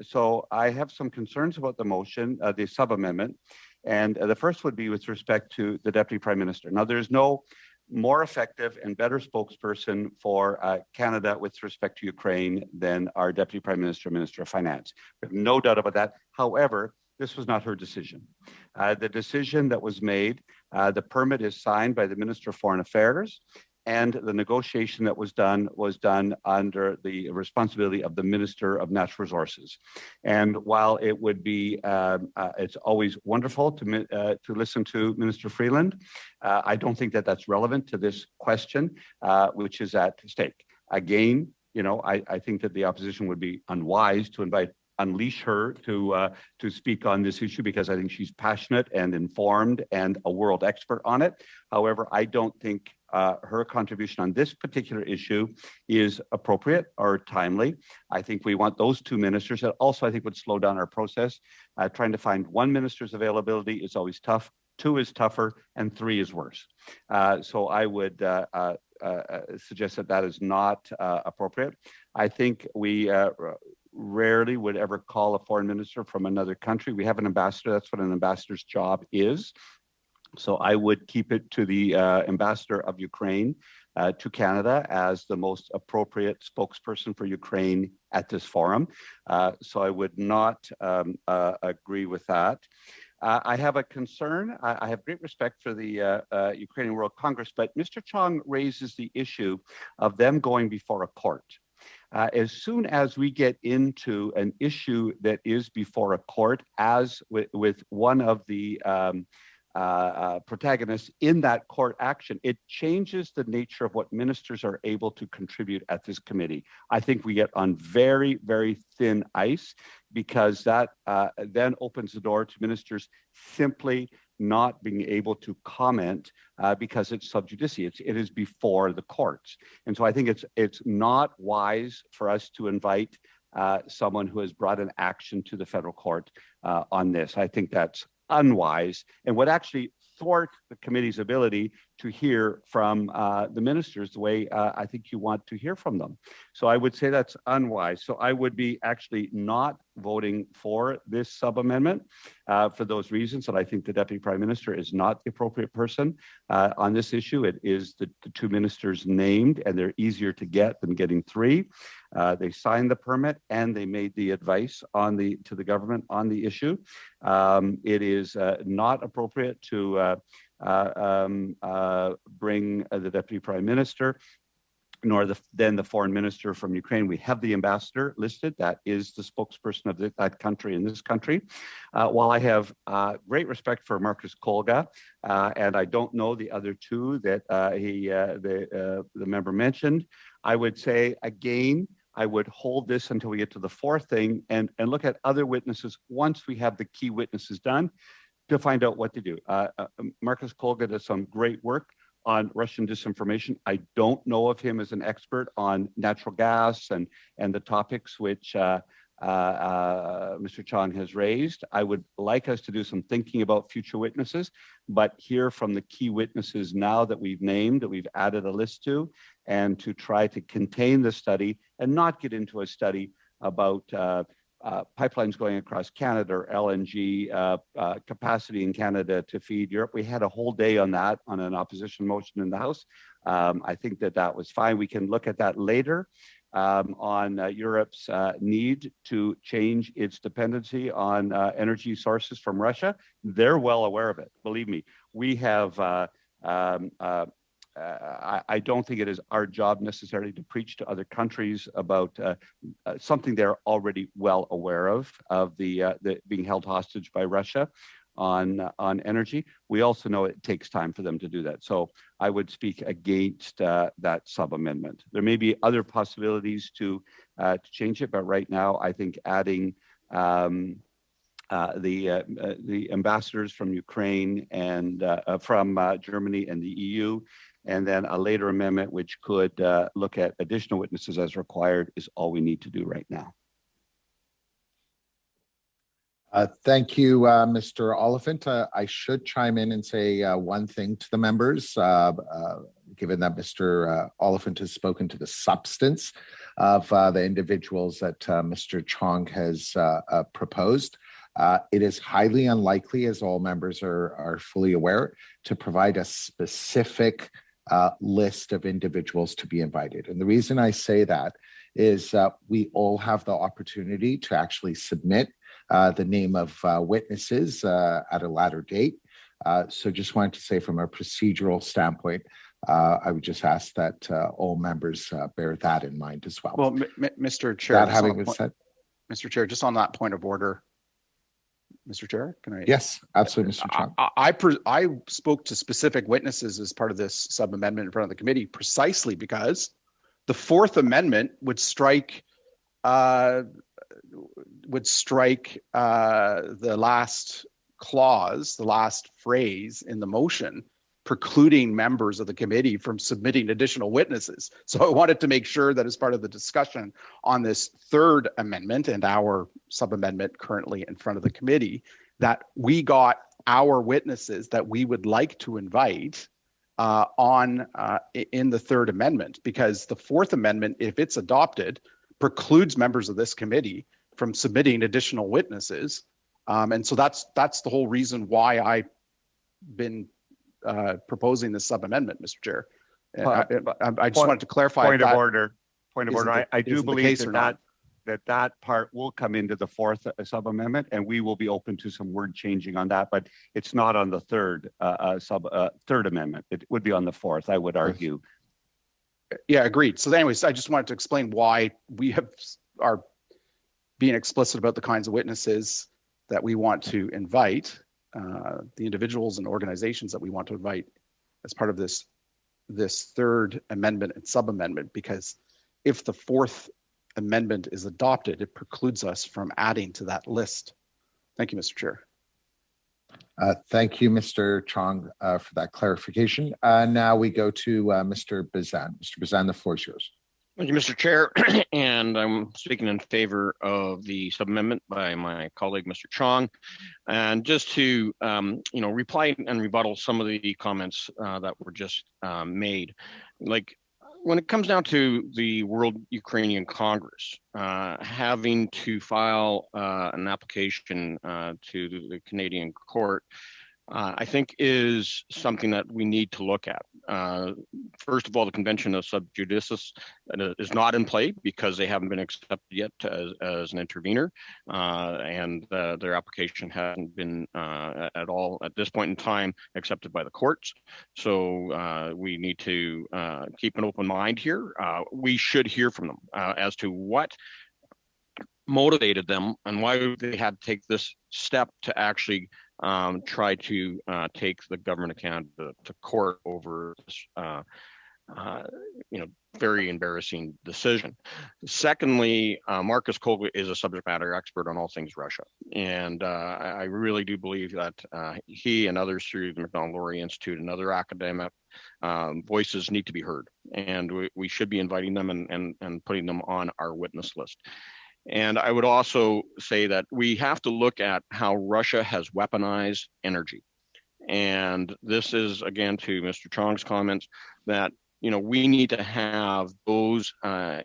Speaker 4: So I have some concerns about the motion, the sub-amendment, and the first would be with respect to the Deputy Prime Minister. Now, there's no more effective and better spokesperson for Canada with respect to Ukraine than our Deputy Prime Minister, Minister of Finance. We have no doubt about that. However, this was not her decision. The decision that was made, the permit is signed by the Minister of Foreign Affairs, and the negotiation that was done under the responsibility of the Minister of Natural Resources. And while it would be, it's always wonderful to listen to Minister Freeland, I don't think that that's relevant to this question, which is at stake. Again, I think that the opposition would be unwise to unleash her to speak on this issue, because I think she's passionate and informed and a world expert on it. However, I don't think her contribution on this particular issue is appropriate or timely. I think we want those two ministers. That also, I think, would slow down our process. Trying to find one minister's availability is always tough. 2 is tougher, and 3 is worse. So I would suggest that is not appropriate. I think we rarely would ever call a foreign minister from another country. We have an ambassador. That's what an ambassador's job is. So I would keep it to the ambassador of Ukraine to Canada as the most appropriate spokesperson for Ukraine at this forum. So I would not agree with that. I have a concern. I have great respect for the Ukrainian World Congress, but Mr. Chong raises the issue of them going before a court. As soon as we get into an issue that is before a court, as with one of the protagonists in that court action, it changes the nature of what ministers are able to contribute at this committee. I think we get on very, very thin ice, because that then opens the door to ministers simply not being able to comment because it's sub judice. It is before the courts. And so I think it's not wise for us to invite someone who has brought an action to the federal court on this. I think that's unwise and would actually thwart the committee's ability to hear from the ministers the way I think you want to hear from them. So I would say that's unwise. So I would be actually not voting for this sub-amendment for those reasons, that I think the Deputy Prime Minister is not the appropriate person on this issue. It is the 2 ministers named, and they're easier to get than getting 3. They signed the permit and they made the advice to the government on the issue. It is not appropriate to bring the Deputy Prime Minister, nor then the Foreign Minister from Ukraine. We have the ambassador listed. That is the spokesperson of that country in this country. While I have great respect for Marcus Kolga, and I don't know the other 2 that the member mentioned, I would say, again, I would hold this until we get to the 4th thing and look at other witnesses once we have the key witnesses done to find out what to do. Marcus Kolga does some great work on Russian disinformation. I don't know of him as an expert on natural gas and the topics which Mr. Chong has raised. I would like us to do some thinking about future witnesses, but hear from the key witnesses now that we've named, that we've added a list to, and to try to contain the study and not get into a study about pipelines going across Canada or LNG capacity in Canada to feed Europe. We had a whole day on that on an opposition motion in the House. I think that was fine. We can look at that later on Europe's need to change its dependency on energy sources from Russia. They're well aware of it. Believe me, we have I don't think it is our job necessarily to preach to other countries about something they're already well aware of the being held hostage by Russia on energy. We also know it takes time for them to do that. So I would speak against that sub-amendment. There may be other possibilities to change it, but right now I think adding the ambassadors from Ukraine and from Germany and the EU, and then a later amendment which could look at additional witnesses as required, is all we need to do right now.
Speaker 1: Thank you, Mr. Oliphant. I should chime in and say one thing to the members, given that Mr. Oliphant has spoken to the substance of the individuals that Mr. Chong has proposed. It is highly unlikely, as all members are fully aware, to provide a specific list of individuals to be invited. And the reason I say that is we all have the opportunity to actually submit the name of witnesses at a latter date. So just wanted to say from a procedural standpoint, I would just ask that all members bear that in mind as well.
Speaker 6: Well, Mr. Chair,
Speaker 1: that having been said,
Speaker 6: Mr. Chair, just on that point of order, Mr. Chair, can I?
Speaker 1: Yes, absolutely, Mr. Chong.
Speaker 6: I spoke to specific witnesses as part of this sub-amendment in front of the committee precisely because the Fourth Amendment would strike the last clause, the last phrase in the motion, precluding members of the committee from submitting additional witnesses. So I wanted to make sure that as part of the discussion on this Third Amendment and our sub-amendment currently in front of the committee, that we got our witnesses that we would like to invite in the Third Amendment, because the Fourth Amendment, if it's adopted, precludes members of this committee from submitting additional witnesses. And so that's the whole reason why I've been proposing this sub-amendment, Mr. Chair. I just wanted to clarify.
Speaker 4: Point of order. I do believe that part will come into the fourth sub-amendment, and we will be open to some word changing on that, but it's not on the third amendment. It would be on the fourth, I would argue.
Speaker 6: Yeah, agreed. So anyways, I just wanted to explain why we are being explicit about the kinds of witnesses that we want to invite, the individuals and organizations that we want to invite as part of this Third Amendment and sub-amendment, because if the Fourth Amendment is adopted, it precludes us from adding to that list. Thank you, Mr. Chair.
Speaker 1: Thank you, Mr. Chong, for that clarification. Now we go to Mr. Bazan. Mr. Bazan, the floor is yours.
Speaker 5: Thank you, Mr. Chair. And I'm speaking in favor of the sub-amendment by my colleague, Mr. Chong. And just to, reply and rebuttal some of the comments that were just made. Like, when it comes down to the World Ukrainian Congress, having to file an application to the Canadian court, I think is something that we need to look at. First of all, the Convention of Sub Judicis is not in play because they haven't been accepted yet as an intervener, and their application hasn't been at all at this point in time accepted by the courts. So we need to keep an open mind here. We should hear from them as to what motivated them and why they had to take this step to actually try to take the government of Canada to court over this, very embarrassing decision. Secondly, Marcus Kolga is a subject matter expert on all things Russia. And I really do believe that he and others through the Macdonald-Laurier Institute and other academic voices need to be heard. And we should be inviting them and putting them on our witness list. And I would also say that we have to look at how Russia has weaponized energy. And this is, again, to Mr. Chong's comments, that we need to have those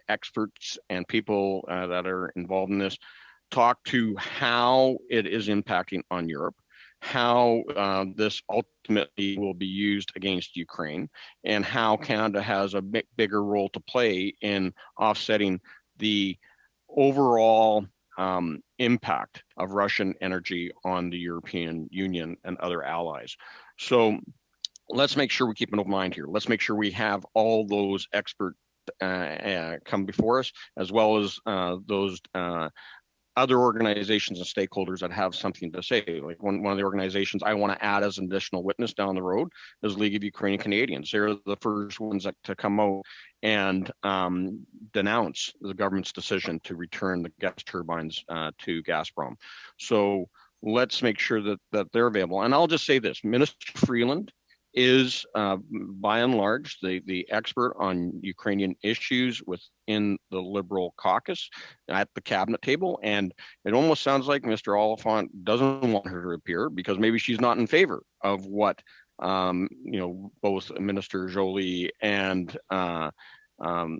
Speaker 5: experts and people that are involved in this talk to how it is impacting on Europe, how this ultimately will be used against Ukraine, and how Canada has a bigger role to play in offsetting the overall impact of Russian energy on the European Union and other allies. So let's make sure we keep an open mind here. Let's make sure we have all those experts come before us, as well as those other organizations and stakeholders that have something to say. Like one of the organizations I want to add as an additional witness down the road is League of Ukrainian Canadians. They're the first ones to come out and denounce the government's decision to return the gas turbines to Gazprom. So let's make sure that they're available. And I'll just say this, Minister Freeland is by and large the expert on Ukrainian issues within the Liberal caucus at the cabinet table. And it almost sounds like Mr. Oliphant doesn't want her to appear because maybe she's not in favor of what both Minister Joly and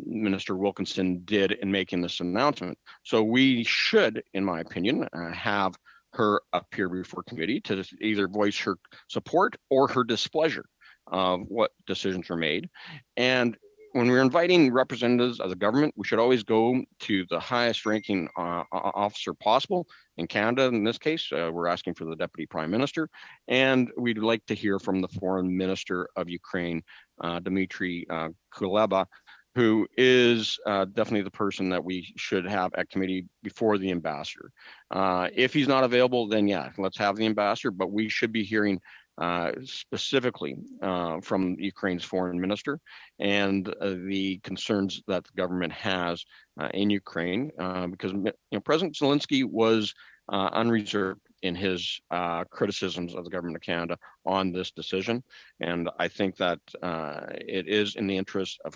Speaker 5: Minister Wilkinson did in making this announcement. So we should, in my opinion, have her appear before committee to either voice her support or her displeasure. of what decisions are made. And when we're inviting representatives of the government, we should always go to the highest ranking officer possible. In Canada, in this case, we're asking for the Deputy Prime Minister, and we'd like to hear from the Foreign Minister of Ukraine, Dmitry Kuleba, who is definitely the person that we should have at committee before the ambassador. If he's not available, then yeah, let's have the ambassador, but we should be hearing specifically from Ukraine's foreign minister and the concerns that the government has in Ukraine, because President Zelensky was unreserved in his criticisms of the government of Canada on this decision. And I think that it is in the interest of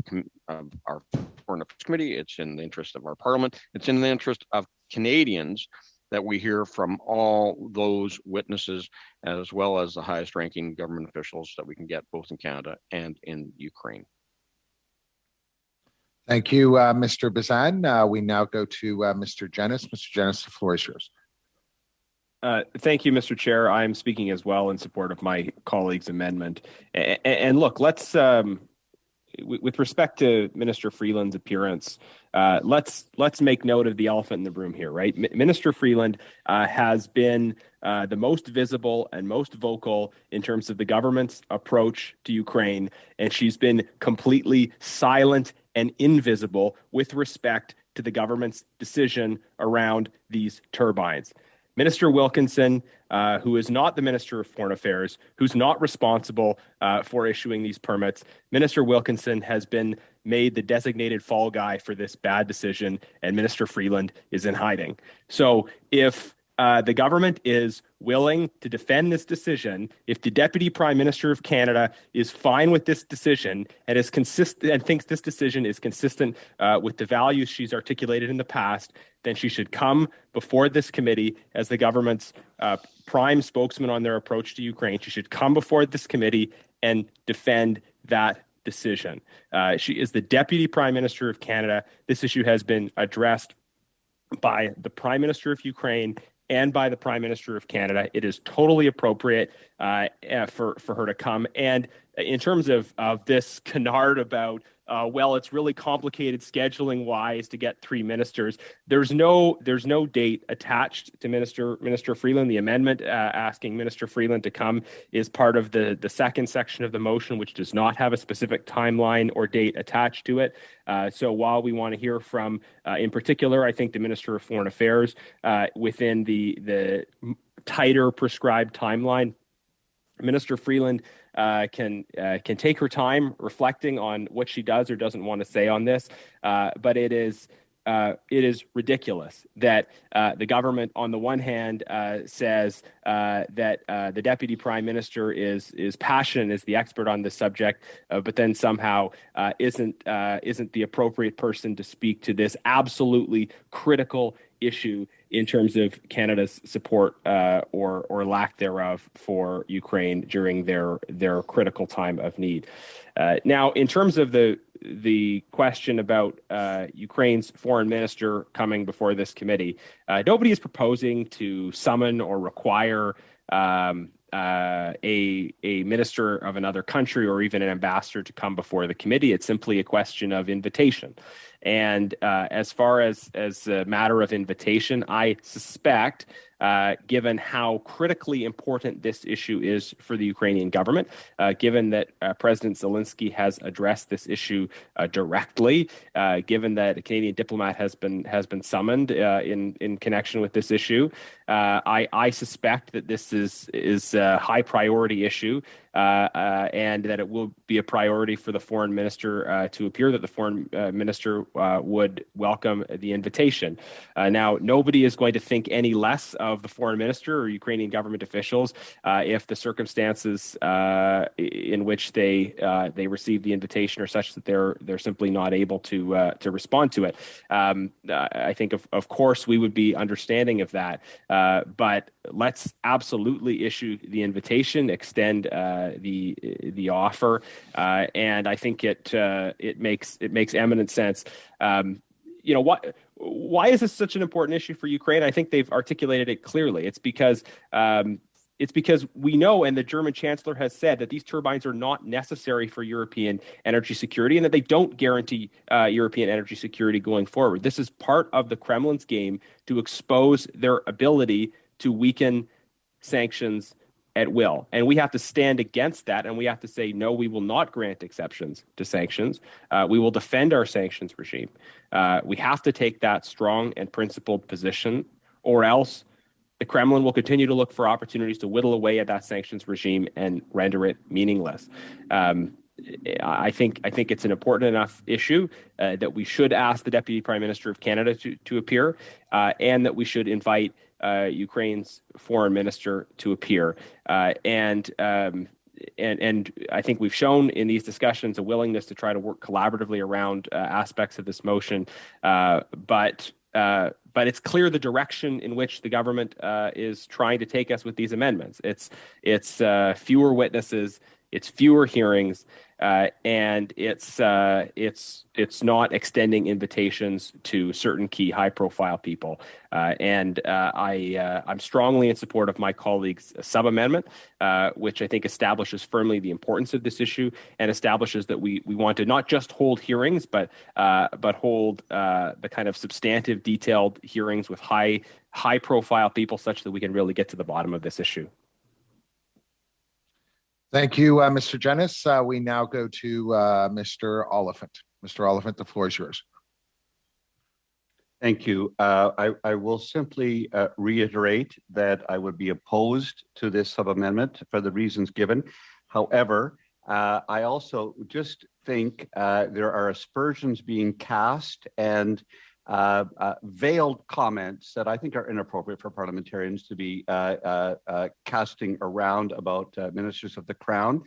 Speaker 5: our Foreign Affairs Committee, it's in the interest of our Parliament, it's in the interest of Canadians that we hear from all those witnesses, as well as the highest ranking government officials that we can get both in Canada and in Ukraine.
Speaker 1: Thank you, Mr. Bazan. We now go to Mr. Jennings. Mr. Jennings, the floor is yours.
Speaker 7: Thank you, Mr. Chair. I'm speaking as well in support of my colleague's amendment. And look, let's, with respect to Minister Freeland's appearance, let's make note of the elephant in the room here, right? Minister Freeland has been the most visible and most vocal in terms of the government's approach to Ukraine, and she's been completely silent and invisible with respect to the government's decision around these turbines. Minister Wilkinson, who is not the Minister of Foreign Affairs, who's not responsible for issuing these permits, Minister Wilkinson has been made the designated fall guy for this bad decision, and Minister Freeland is in hiding. So if the government is willing to defend this decision, if the Deputy Prime Minister of Canada is fine with this decision and is consistent and thinks this decision is consistent with the values she's articulated in the past, then she should come before this committee as the government's prime spokesman on their approach to Ukraine. She should come before this committee and defend that decision. She is the Deputy Prime Minister of Canada. This issue has been addressed by the Prime Minister of Ukraine and by the Prime Minister of Canada. It is totally appropriate for her to come. And in terms of this canard about, well, it's really complicated scheduling wise to get three ministers, there's no date attached to Minister Freeland. The amendment asking Minister Freeland to come is part of the second section of the motion, which does not have a specific timeline or date attached to it. So while we want to hear from, in particular, I think the Minister of Foreign Affairs within the tighter prescribed timeline, Minister Freeland can take her time reflecting on what she does or doesn't want to say on this, but it is ridiculous that the government, on the one hand, says that the Deputy Prime Minister is passionate, is the expert on this subject, but then somehow isn't the appropriate person to speak to this absolutely critical issue in terms of Canada's support or lack thereof for Ukraine during their critical time of need. Now, in terms of the question about Ukraine's foreign minister coming before this committee, nobody is proposing to summon or require a minister of another country or even an ambassador to come before the committee. It's simply a question of invitation. And as far as a matter of invitation, I suspect, given how critically important this issue is for the Ukrainian government, given that President Zelensky has addressed this issue directly, given that a Canadian diplomat has been summoned in connection with this issue, I suspect that this is a high priority issue, and that it will be a priority for the foreign minister to appear, that the foreign minister would welcome the invitation. Now, nobody is going to think any less of the foreign minister or Ukrainian government officials if the circumstances in which they receive the invitation are such that they're simply not able to respond to it. I think of course we would be understanding of that, but let's absolutely issue the invitation, extend the offer, and I think it makes eminent sense. Why is this such an important issue for Ukraine? I think they've articulated it clearly. It's because it's because we know, and the German chancellor has said, that these turbines are not necessary for European energy security and that they don't guarantee European energy security going forward. This is part of the Kremlin's game to expose their ability to weaken sanctions at will. And we have to stand against that, and we have to say, no, we will not grant exceptions to sanctions. We will defend our sanctions regime. We have to take that strong and principled position, or else the Kremlin will continue to look for opportunities to whittle away at that sanctions regime and render it meaningless. I think it's an important enough issue that we should ask the Deputy Prime Minister of Canada to appear, and that we should invite Ukraine's foreign minister to appear. And I think we've shown in these discussions a willingness to try to work collaboratively around aspects of this motion, but it's clear the direction in which the government is trying to take us with these amendments. It's fewer witnesses, it's fewer hearings, and it's not extending invitations to certain key high-profile people. I'm strongly in support of my colleague's sub-amendment, which I think establishes firmly the importance of this issue and establishes that we want to not just hold hearings, but hold the kind of substantive, detailed hearings with high-profile people, such that we can really get to the bottom of this issue.
Speaker 1: Thank you, Mr. Jennis. We now go to Mr. Oliphant. Mr. Oliphant, the floor is yours.
Speaker 4: Thank you. I will simply reiterate that I would be opposed to this sub-amendment for the reasons given. However, I also just think there are aspersions being cast and veiled comments that I think are inappropriate for parliamentarians to be casting around about ministers of the Crown,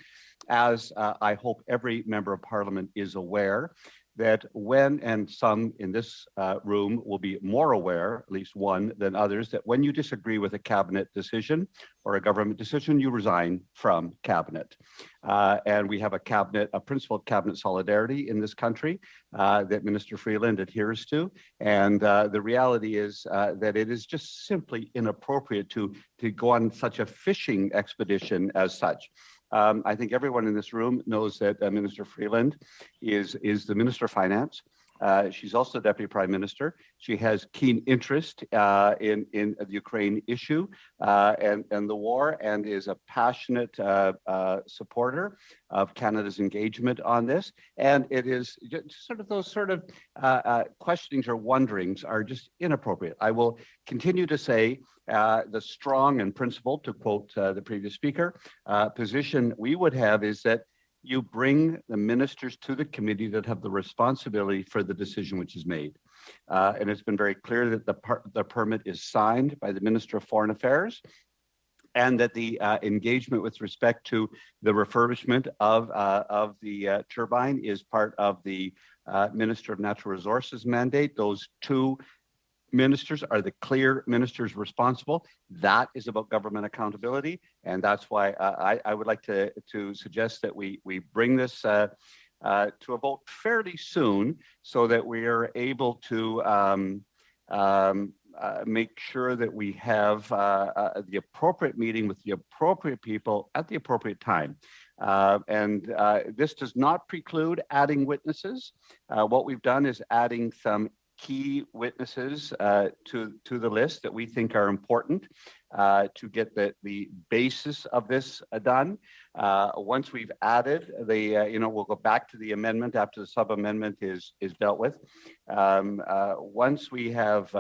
Speaker 4: as I hope every member of Parliament is aware that when, and some in this room will be more aware, at least one than others, that when you disagree with a cabinet decision or a government decision, you resign from cabinet. And we have a principle of cabinet solidarity in this country that Minister Freeland adheres to. And the reality is that it is just simply inappropriate to go on such a fishing expedition as such. I think everyone in this room knows that Minister Freeland is the Minister of Finance. She's also the Deputy Prime Minister. She has keen interest in the Ukraine issue and the war, and is a passionate supporter of Canada's engagement on this. And it is just those questionings or wonderings are just inappropriate. I will continue to say the strong and principled, to quote the previous speaker, position we would have is that you bring the ministers to the committee that have the responsibility for the decision which is made. And it's been very clear that the permit is signed by the Minister of Foreign Affairs, and that the engagement with respect to the refurbishment of the turbine is part of the Minister of Natural Resources mandate. Those two ministers are the clear ministers responsible. That is about government accountability, and that's why I would like to suggest that we bring this to a vote fairly soon, so that we are able to make sure that we have the appropriate meeting with the appropriate people at the appropriate time. And this does not preclude adding witnesses. What we've done is adding some key witnesses to the list that we think are important to get the basis of this done. Once we've added we'll go back to the amendment after the sub-amendment is dealt with. Once we have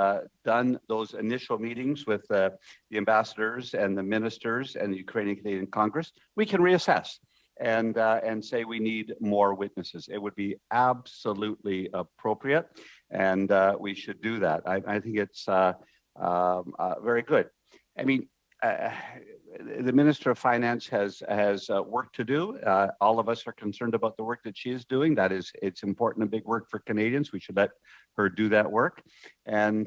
Speaker 4: done those initial meetings with the ambassadors and the ministers and the Ukrainian Canadian Congress, we can reassess and say we need more witnesses. It would be absolutely appropriate, and we should do that. I think it's very good. I mean, the Minister of Finance has work to do. All of us are concerned about the work that she is doing. It's important and big work for Canadians. We should let her do that work, and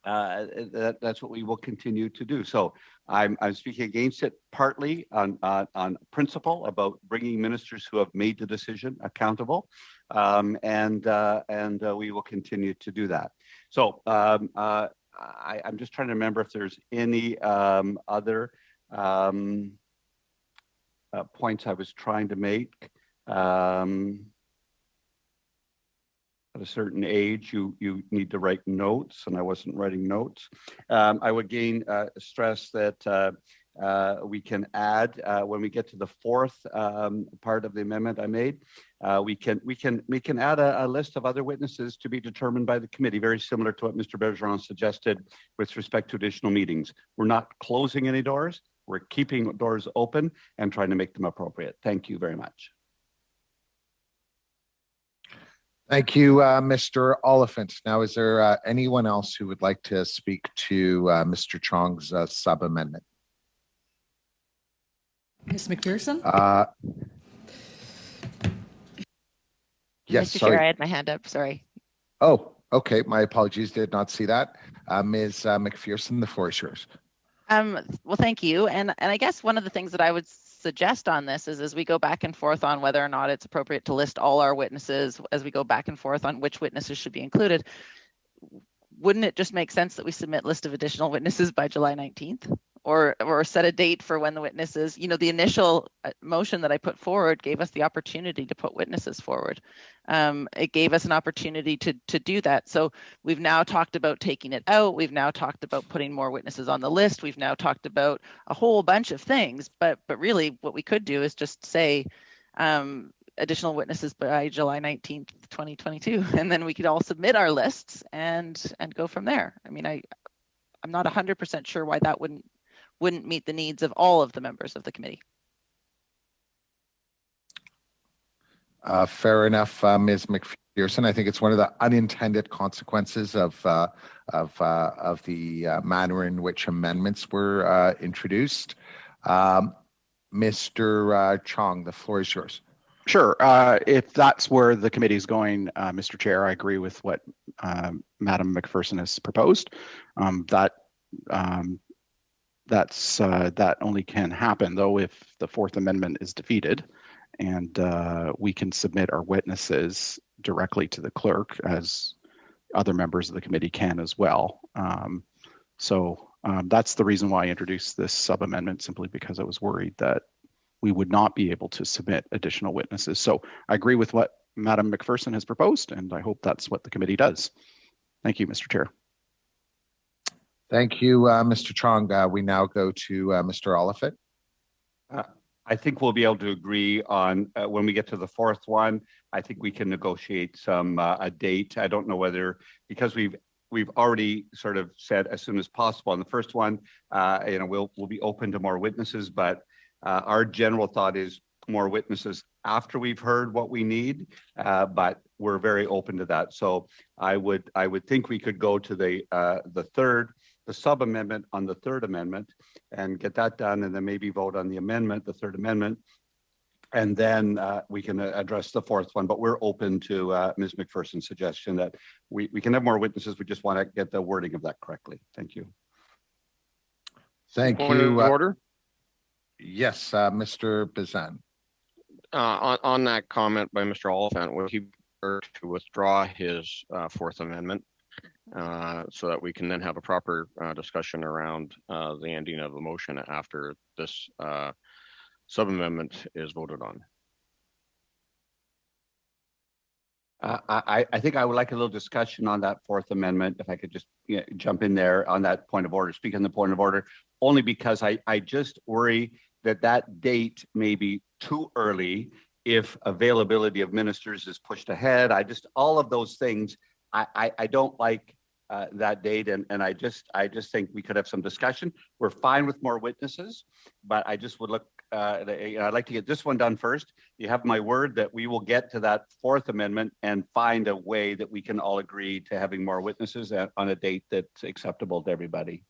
Speaker 4: that's what we will continue to do. So I'm speaking against it partly on principle about bringing ministers who have made the decision accountable, and we will continue to do that. So I'm just trying to remember if there's any other points I was trying to make. At a certain age, you need to write notes, and I wasn't writing notes. I would again stress that we can add when we get to the fourth part of the amendment I made. We can add a list of other witnesses to be determined by the committee, very similar to what Mr. Bergeron suggested with respect to additional meetings. We're not closing any doors. We're keeping doors open and trying to make them appropriate. Thank you very much.
Speaker 1: Thank you, Mr. Oliphant. Now, is there anyone else who would like to speak to Mr. Chong's sub-amendment?
Speaker 2: Ms. McPherson?
Speaker 1: Yes,
Speaker 3: Mr.
Speaker 1: sorry.
Speaker 3: Chair, I had my hand up, sorry.
Speaker 1: Oh, okay. My apologies. Did not see that. Ms. McPherson, the floor is yours.
Speaker 3: Well, thank you. And I guess one of the things that I would suggest on this is as we go back and forth on whether or not it's appropriate to list all our witnesses, as we go back and forth on which witnesses should be included, wouldn't it just make sense that we submit list of additional witnesses by July 19th? Or set a date for when the witnesses, the initial motion that I put forward gave us the opportunity to put witnesses forward. It gave us an opportunity to do that. So we've now talked about taking it out. We've now talked about putting more witnesses on the list. We've now talked about a whole bunch of things, but really what we could do is just say additional witnesses by July 19th, 2022, and then we could all submit our lists and go from there. I mean, I'm not 100% sure why that wouldn't meet the needs of all of the members of the committee.
Speaker 1: Fair enough, Ms. McPherson. I think it's one of the unintended consequences of the manner in which amendments were introduced. Mr. Chong, the floor is yours.
Speaker 6: Sure. If that's where the committee is going, Mr. Chair, I agree with what Madam McPherson has proposed. That only can happen, though, if the Fourth Amendment is defeated, and we can submit our witnesses directly to the clerk, as other members of the committee can as well. So that's the reason why I introduced this sub-amendment, simply because I was worried that we would not be able to submit additional witnesses. So I agree with what Madam McPherson has proposed, and I hope that's what the committee does. Thank you, Mr. Chair.
Speaker 1: Thank you, Mr. Chong. We now go to Mr. Oliphant.
Speaker 4: I think we'll be able to agree on when we get to the fourth one. I think we can negotiate a date. I don't know whether, because we've already sort of said as soon as possible on the first one. We'll be open to more witnesses, but our general thought is more witnesses after we've heard what we need. But we're very open to that. So I would think we could go to the sub-amendment on the third amendment and get that done, and then maybe vote on the amendment, the third amendment, and then we can address the fourth one. But we're open to Ms. McPherson's suggestion that we can have more witnesses. We just want to get the wording of that correctly. Thank you.
Speaker 1: Thank
Speaker 5: Point
Speaker 1: you.
Speaker 5: of order?
Speaker 1: Yes, Mr. Bazan.
Speaker 5: On that comment by Mr. Oliphant, would he prefer to withdraw his Fourth Amendment so that we can then have a proper discussion around the ending of the motion after this sub-amendment is voted on?
Speaker 4: I think I would like a little discussion on that Fourth Amendment, if I could just jump in there on that point of order, speak on the point of order, only because I just worry that date may be too early if availability of ministers is pushed ahead. All of those things, I don't like that date, and I just think we could have some discussion. We're fine with more witnesses, but I just would look. I'd like to get this one done first. You have my word that we will get to that Fourth Amendment and find a way that we can all agree to having more witnesses on a date that's acceptable to everybody.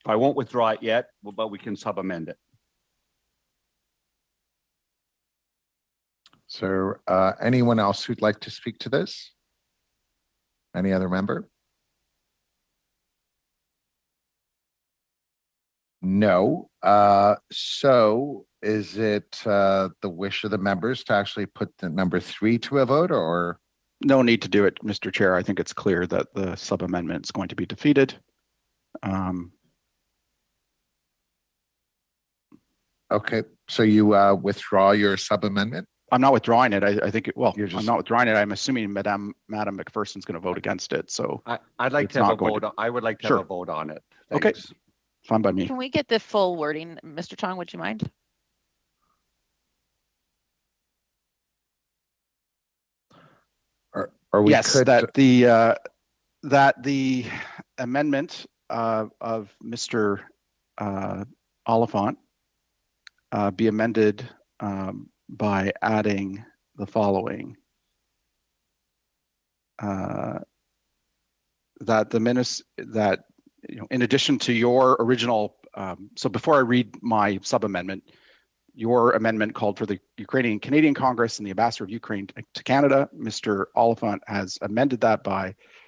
Speaker 4: I won't withdraw it yet, but we can sub-amend it.
Speaker 1: So anyone else who'd like to speak to this? Any other member? No. So is it the wish of the members to actually put the number 3 to a vote, or?
Speaker 6: No need to do it, Mr. Chair. I think it's clear that the sub-amendment is going to be defeated.
Speaker 1: Okay, so you withdraw your sub-amendment?
Speaker 6: I'm not withdrawing it. I think,
Speaker 1: You're
Speaker 6: I'm not withdrawing it. I'm assuming Madam McPherson's going to vote against it. So
Speaker 4: I'd like
Speaker 6: It's
Speaker 4: to have
Speaker 6: not
Speaker 4: a
Speaker 6: going
Speaker 4: vote. I would like to
Speaker 6: Sure.
Speaker 4: have a vote on it.
Speaker 6: Okay.
Speaker 4: Thanks.
Speaker 6: fine by me.
Speaker 3: Can we get the full wording, Mr. Chong? Would you mind?
Speaker 1: Or we
Speaker 6: Yes,
Speaker 1: could,
Speaker 6: that the amendment of Mr. Oliphant be amended by adding the following. That the minutes that, in addition to your original, so before I read my sub-amendment, your amendment called for the Ukrainian Canadian Congress and the Ambassador of Ukraine to Canada. Mr. Oliphant has amended that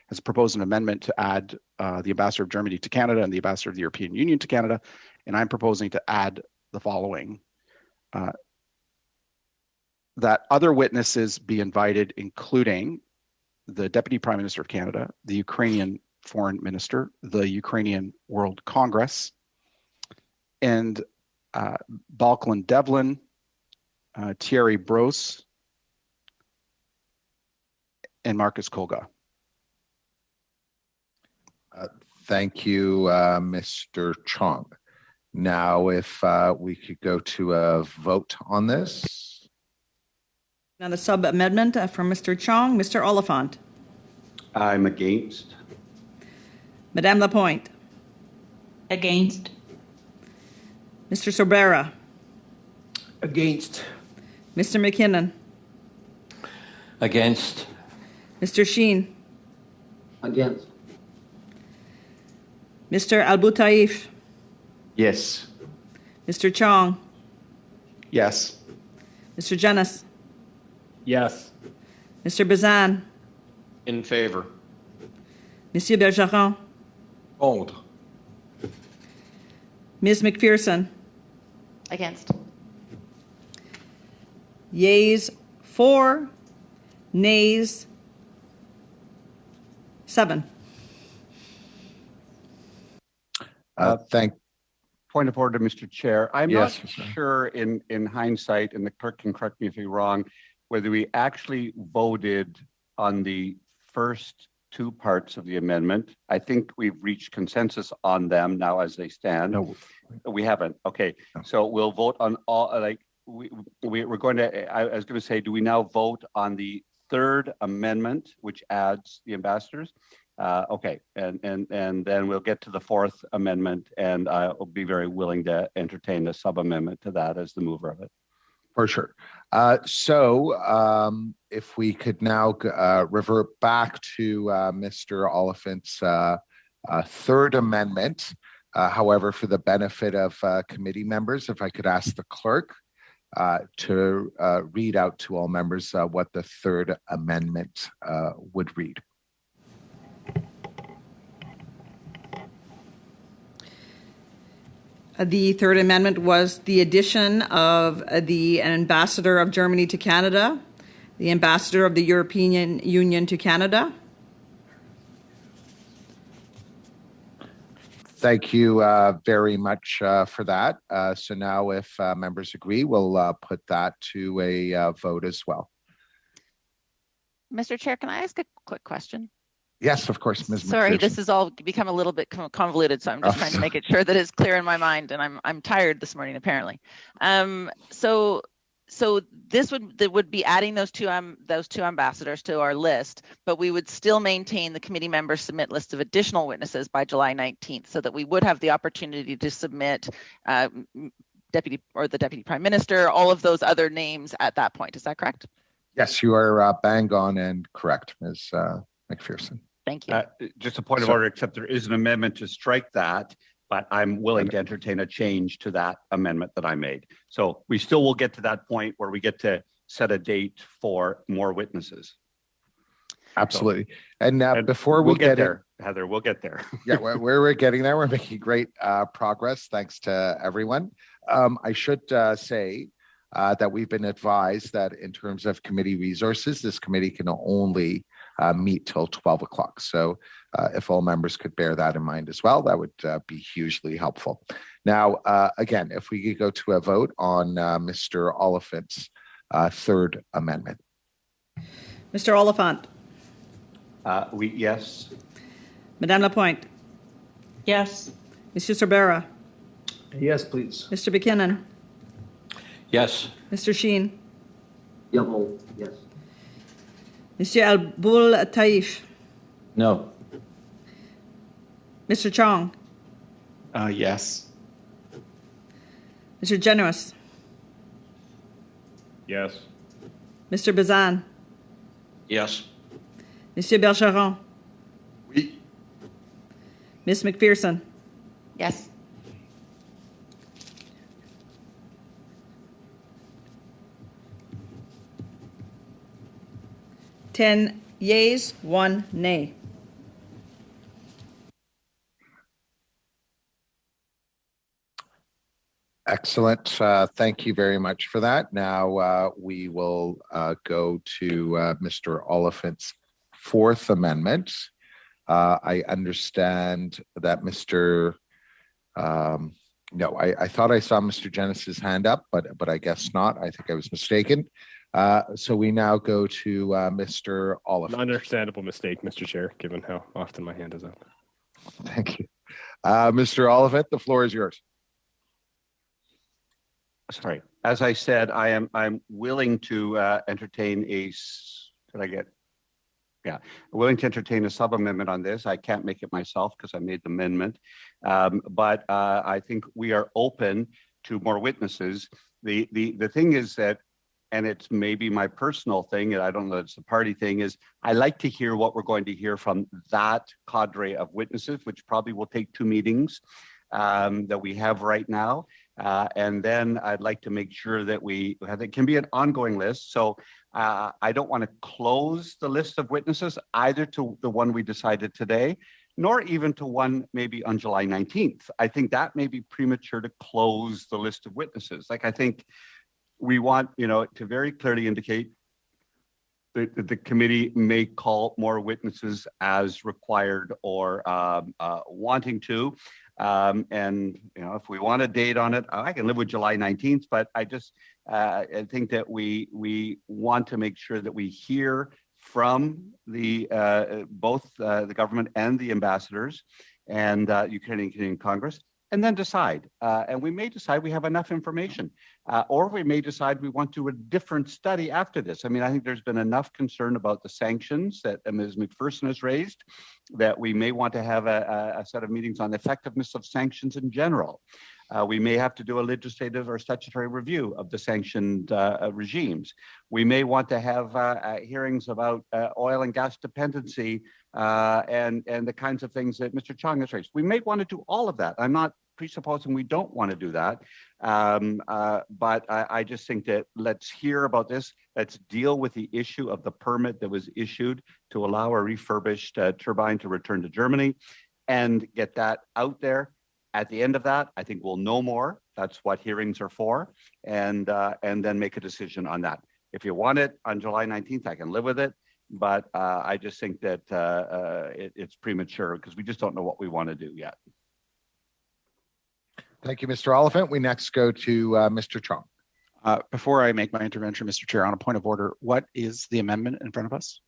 Speaker 6: has proposed an amendment to add the Ambassador of Germany to Canada and the Ambassador of the European Union to Canada. And I'm proposing to add the following. That other witnesses be invited, including the Deputy Prime Minister of Canada, the Ukrainian Foreign Minister, the Ukrainian World Congress, and Balklin Devlin, Thierry Bros, and Marcus Kolga.
Speaker 1: thank you, Mr. Chong. Now, if we could go to a vote on this.
Speaker 2: Now the sub-amendment from Mr. Chong, Mr. Oliphant,
Speaker 4: I'm against.
Speaker 2: Madame Lapointe,
Speaker 12: Against.
Speaker 2: Mr. Sorbera,
Speaker 11: Against.
Speaker 2: Mr. McKinnon,
Speaker 11: Against.
Speaker 2: Mr. Sheen,
Speaker 11: Against.
Speaker 2: Mr. Al-Boutaif,
Speaker 11: Yes.
Speaker 2: Mr. Chong,
Speaker 6: Yes.
Speaker 2: Mr. Jenis,
Speaker 11: Yes.
Speaker 2: Mr. Bazan,
Speaker 5: In favor.
Speaker 2: Monsieur Bergeron,
Speaker 9: Contre.
Speaker 2: Ms. McPherson.
Speaker 3: Against.
Speaker 2: Yeas 4, nays 7.
Speaker 4: Point of order, Mr. Chair. I'm
Speaker 1: Yes,
Speaker 4: not
Speaker 1: sir.
Speaker 4: sure in hindsight, and the clerk can correct me if I'm wrong, whether we actually voted on the first two parts of the amendment. I think we've reached consensus on them now as they stand.
Speaker 1: No.
Speaker 4: We haven't. Okay.
Speaker 1: No.
Speaker 4: So we'll vote on all, we're going to, I was going to say, do we now vote on the third amendment, which adds the ambassadors? Okay, and then we'll get to the fourth amendment, and I'll be very willing to entertain a sub-amendment to that as the mover of it.
Speaker 1: For sure. So if we could now revert back to Mr. Oliphant's third amendment. However, for the benefit of committee members, if I could ask the clerk to read out to all members what the third amendment would read.
Speaker 2: The third amendment was the addition of the ambassador of Germany to Canada, the ambassador of the European Union to Canada.
Speaker 1: Thank you very much for that. So now if members agree, we'll put that to a vote as well.
Speaker 3: Mr. Chair, can I ask a quick question?
Speaker 1: Yes, of course, Ms.
Speaker 3: Sorry,
Speaker 1: McPherson.
Speaker 3: this has all become a little bit convoluted, so I'm just trying to make it sure that it's clear in my mind, and I'm tired this morning apparently. So this would be adding those two ambassadors to our list, but we would still maintain the committee members submit list of additional witnesses by July 19th, so that we would have the opportunity to submit the Deputy Prime Minister, all of those other names at that point. Is that correct?
Speaker 1: Yes, you are bang on and correct, Ms. McPherson.
Speaker 3: Thank you.
Speaker 4: Just a point of order, except there is an amendment to strike that, but I'm willing to entertain a change to that amendment that I made. So we still will get to that point where we get to set a date for more witnesses.
Speaker 1: Absolutely. And before
Speaker 4: we'll
Speaker 1: we get
Speaker 4: there, Heather, we'll get there.
Speaker 1: Yeah, where we're getting there, we're making great progress. Thanks to everyone. I should say that we've been advised that in terms of committee resources, this committee can only meet till 12 o'clock. So if all members could bear that in mind as well, that would be hugely helpful. Now, again, if we could go to a vote on Mr. Oliphant's third amendment.
Speaker 2: Mr. Oliphant.
Speaker 4: Yes.
Speaker 2: Madame Lapointe.
Speaker 12: Yes.
Speaker 2: Monsieur Sorbera.
Speaker 11: Yes, please.
Speaker 2: Mr. McKinnon.
Speaker 11: Yes.
Speaker 2: Mr. Sheen.
Speaker 11: Yes.
Speaker 2: Monsieur Al-Boul Taif.
Speaker 11: No.
Speaker 2: Mr. Chong.
Speaker 6: Yes.
Speaker 2: Mr. Generous.
Speaker 7: Yes.
Speaker 2: Mr. Bazan.
Speaker 11: Yes.
Speaker 2: Monsieur Bergeron.
Speaker 9: Oui.
Speaker 2: Ms. McPherson.
Speaker 12: Yes.
Speaker 2: Ten yeas, one nay.
Speaker 1: Excellent. Thank you very much for that. Now we will go to Mr. Oliphant's fourth amendment. I understand that Mr. No, I thought I saw Mr. Genes's hand up, but I guess not. I think I was mistaken. So we now go to Mr.
Speaker 7: An
Speaker 1: Oliphant.
Speaker 7: understandable mistake, Mr. Chair, given how often my hand is up.
Speaker 1: Thank you. Mr. Oliphant, the floor is yours.
Speaker 4: Sorry. As I said, I'm willing to entertain willing to entertain a sub amendment on this. I can't make it myself because I made the amendment, but I think we are open to more witnesses. The thing is that, and it's maybe my personal thing, and I don't know if it's a party thing, is I like to hear what we're going to hear from that cadre of witnesses, which probably will take 2 meetings that we have right now. And then I'd like to make sure that it can be an ongoing list. So I don't want to close the list of witnesses either to the one we decided today, nor even to one maybe on July 19th. I think that may be premature to close the list of witnesses. Like, I think we want, to very clearly indicate that the committee may call more witnesses as required or wanting to. And if we want a date on it, I can live with July 19th, but I just I think that we want to make sure that we hear from both the government and the ambassadors and Ukrainian Canadian Congress, and then decide. And we may decide we have enough information, or we may decide we want to do a different study after this. I mean, I think there's been enough concern about the sanctions that Ms. McPherson has raised that we may want to have a set of meetings on the effectiveness of sanctions in general. We may have to do a legislative or statutory review of the sanctioned regimes. We may want to have hearings about oil and gas dependency and the kinds of things that Mr. Chong has raised. We may want to do all of that. I'm not presupposing we don't want to do that, but I just think that let's hear about this. Let's deal with the issue of the permit that was issued to allow a refurbished turbine to return to Germany and get that out there. At the end of that, I think we'll know more. That's what hearings are for, and then make a decision on that. If you want it on July 19th, I can live with it, but I just think that it's premature because we just don't know what we want to do yet.
Speaker 1: Thank you, Mr. Oliphant. We next go to Mr. Chong.
Speaker 6: Before I make my intervention, Mr. Chair, on a point of order, what is the amendment in front of us?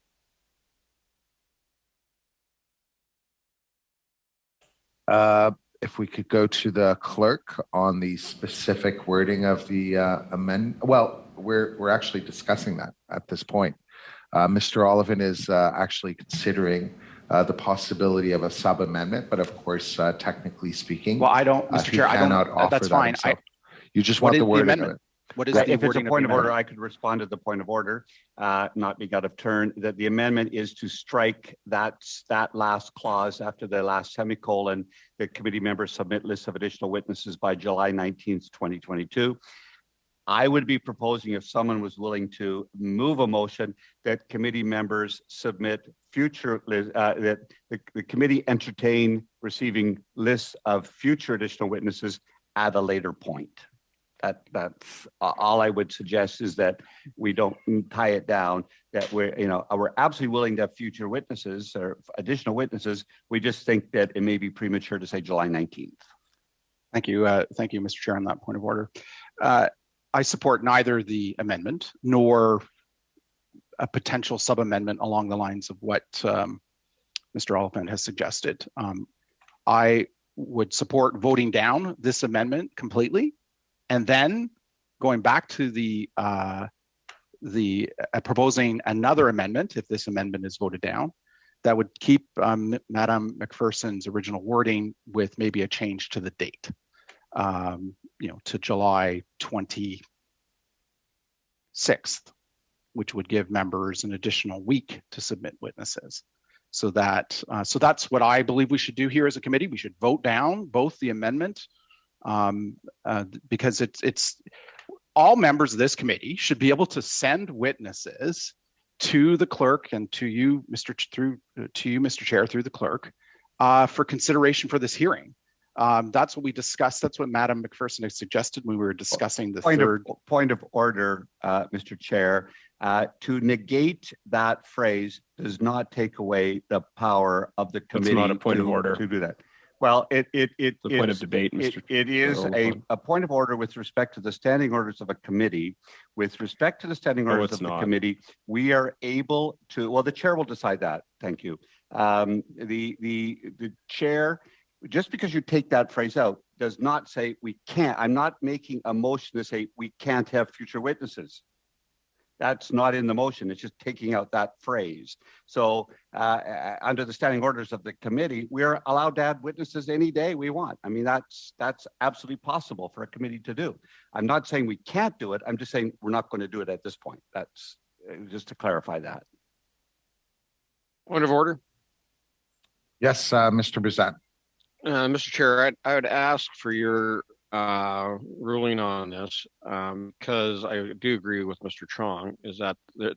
Speaker 1: If we could go to the clerk on the specific wording of the amendment. Well, we're actually discussing that at this point. Mr. Oliphant is actually considering the possibility of a sub amendment, but of course, technically speaking,
Speaker 6: well, I don't, Mr. Chair, I don't. That's fine.
Speaker 1: You just want the wording of it.
Speaker 6: What is
Speaker 4: Right,
Speaker 6: the
Speaker 4: if it's a
Speaker 6: wording
Speaker 4: point of order,
Speaker 6: amendment?
Speaker 4: I could respond to the point of order, not being out of turn, that the amendment is to strike that last clause after the last semicolon, the committee members submit lists of additional witnesses by July 19th, 2022. I would be proposing, if someone was willing to move a motion, that committee members submit future, that the committee entertain receiving lists of future additional witnesses at a later point. That's all I would suggest, is that we don't tie it down, that we're absolutely willing to have future witnesses or additional witnesses. We just think that it may be premature to say July 19th.
Speaker 6: Thank you, Mr. Chair, on that point of order. I support neither the amendment nor a potential sub-amendment along the lines of what Mr. Oliphant has suggested. I would support voting down this amendment completely, and then going back to the proposing another amendment if this amendment is voted down, that would keep Madam McPherson's original wording with maybe a change to the date, to July 26th, which would give members an additional week to submit witnesses. So that's what I believe we should do here as a committee. We should vote down both the amendment, because it's all members of this committee should be able to send witnesses to the clerk and to you, Mr. Chair, through the clerk, for consideration for this hearing. That's what we discussed. That's what Madam McPherson had suggested when we were discussing the
Speaker 4: point of order, Mr. Chair. To negate that phrase does not take away the power of the committee.
Speaker 7: It's not a point of order
Speaker 4: to do that. Well, it's
Speaker 7: a point of debate, Mr.
Speaker 4: It is a point of order with respect to the standing orders of a committee. With respect to the standing orders of the committee, we are able to. Well, the chair will decide that. Thank you. The chair, just because you take that phrase out, does not say we can't. I'm not making a motion to say we can't have future witnesses. That's not in the motion. It's just taking out that phrase. So under the standing orders of the committee, we're allowed to add witnesses any day we want. I mean, that's absolutely possible for a committee to do. I'm not saying we can't do it. I'm just saying we're not going to do it at this point. That's just to clarify that.
Speaker 5: Point of order.
Speaker 1: Yes, Mr. Brissett.
Speaker 5: Mr. Chair, I would ask for your ruling on this, because I do agree with Mr. Chong, is that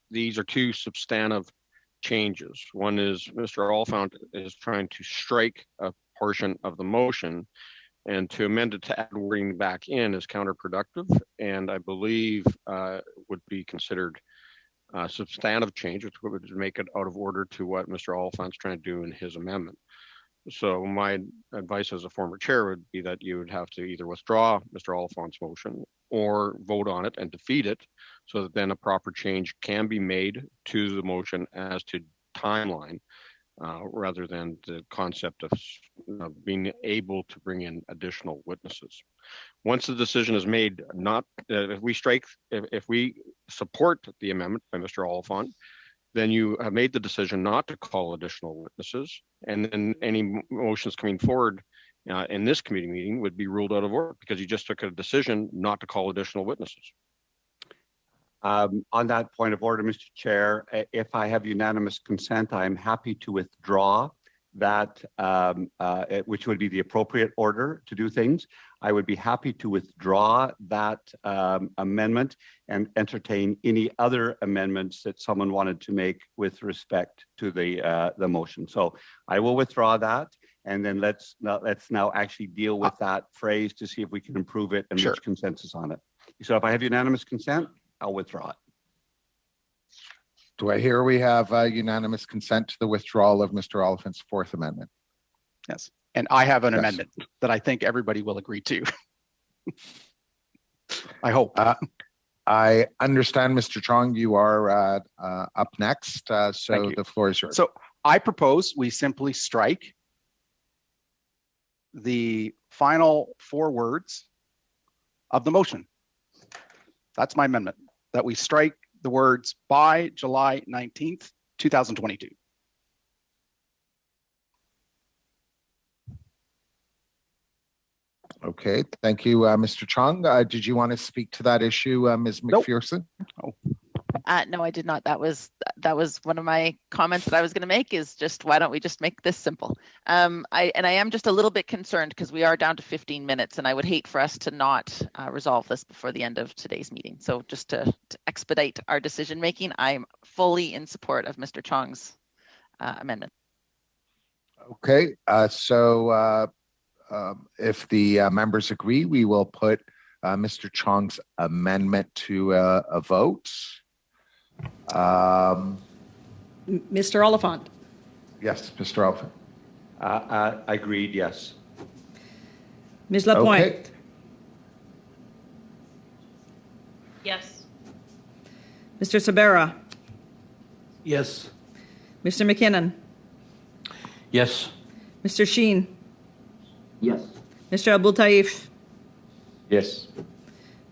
Speaker 5: these are two substantive changes. One is Mr. Oliphant is trying to strike a portion of the motion, and to amend it to add wording back in is counterproductive, and I believe would be considered a substantive change, which would make it out of order to what Mr. Oliphant's trying to do in his amendment. So my advice as a former chair would be that you would have to either withdraw Mr. Oliphant's motion or vote on it and defeat it, so that then a proper change can be made to the motion as to timeline, rather than the concept of being able to bring in additional witnesses. Once the decision is made, if we support the amendment by Mr. Oliphant, then you have made the decision not to call additional witnesses, and then any motions coming forward in this committee meeting would be ruled out of order because you just took a decision not to call additional witnesses.
Speaker 4: On that point of order, Mr. Chair, if I have unanimous consent, I'm happy to withdraw that, which would be the appropriate order to do things. I would be happy to withdraw that amendment and entertain any other amendments that someone wanted to make with respect to the motion. So I will withdraw that, and then let's now actually deal with that phrase to see if we can improve it and reach consensus on it. So if I have unanimous consent, I'll withdraw it.
Speaker 1: Do I hear we have unanimous consent to the withdrawal of Mr. Oliphant's fourth amendment?
Speaker 6: Yes. And I have an amendment that I think everybody will agree to. I hope.
Speaker 1: I understand, Mr. Chong, you are up next, so the floor is yours.
Speaker 6: So I propose we simply strike the final 4 words of the motion. That's my amendment, that we strike the words by July 19th, 2022.
Speaker 1: Okay, thank you, Mr. Chong. Did you want to speak to that issue, Ms. McPherson?
Speaker 6: Nope.
Speaker 3: No, I did not. That was one of my comments that I was going to make, is just why don't we just make this simple? I am just a little bit concerned because we are down to 15 minutes, and I would hate for us to not resolve this before the end of today's meeting. So just to expedite our decision making, I'm fully in support of Mr. Chong's amendment.
Speaker 1: Okay, so if the members agree, we will put Mr. Chong's amendment to a vote.
Speaker 2: Mr. Oliphant.
Speaker 1: Yes, Mr. Alpha.
Speaker 11: Agreed, yes.
Speaker 2: Ms. Lapointe.
Speaker 1: Okay.
Speaker 12: Yes.
Speaker 2: Mr. Sabera.
Speaker 11: Yes.
Speaker 2: Mr. McKinnon.
Speaker 11: Yes.
Speaker 2: Mr. Sheen.
Speaker 11: Yes.
Speaker 2: Mr. Abul Taif.
Speaker 11: Yes.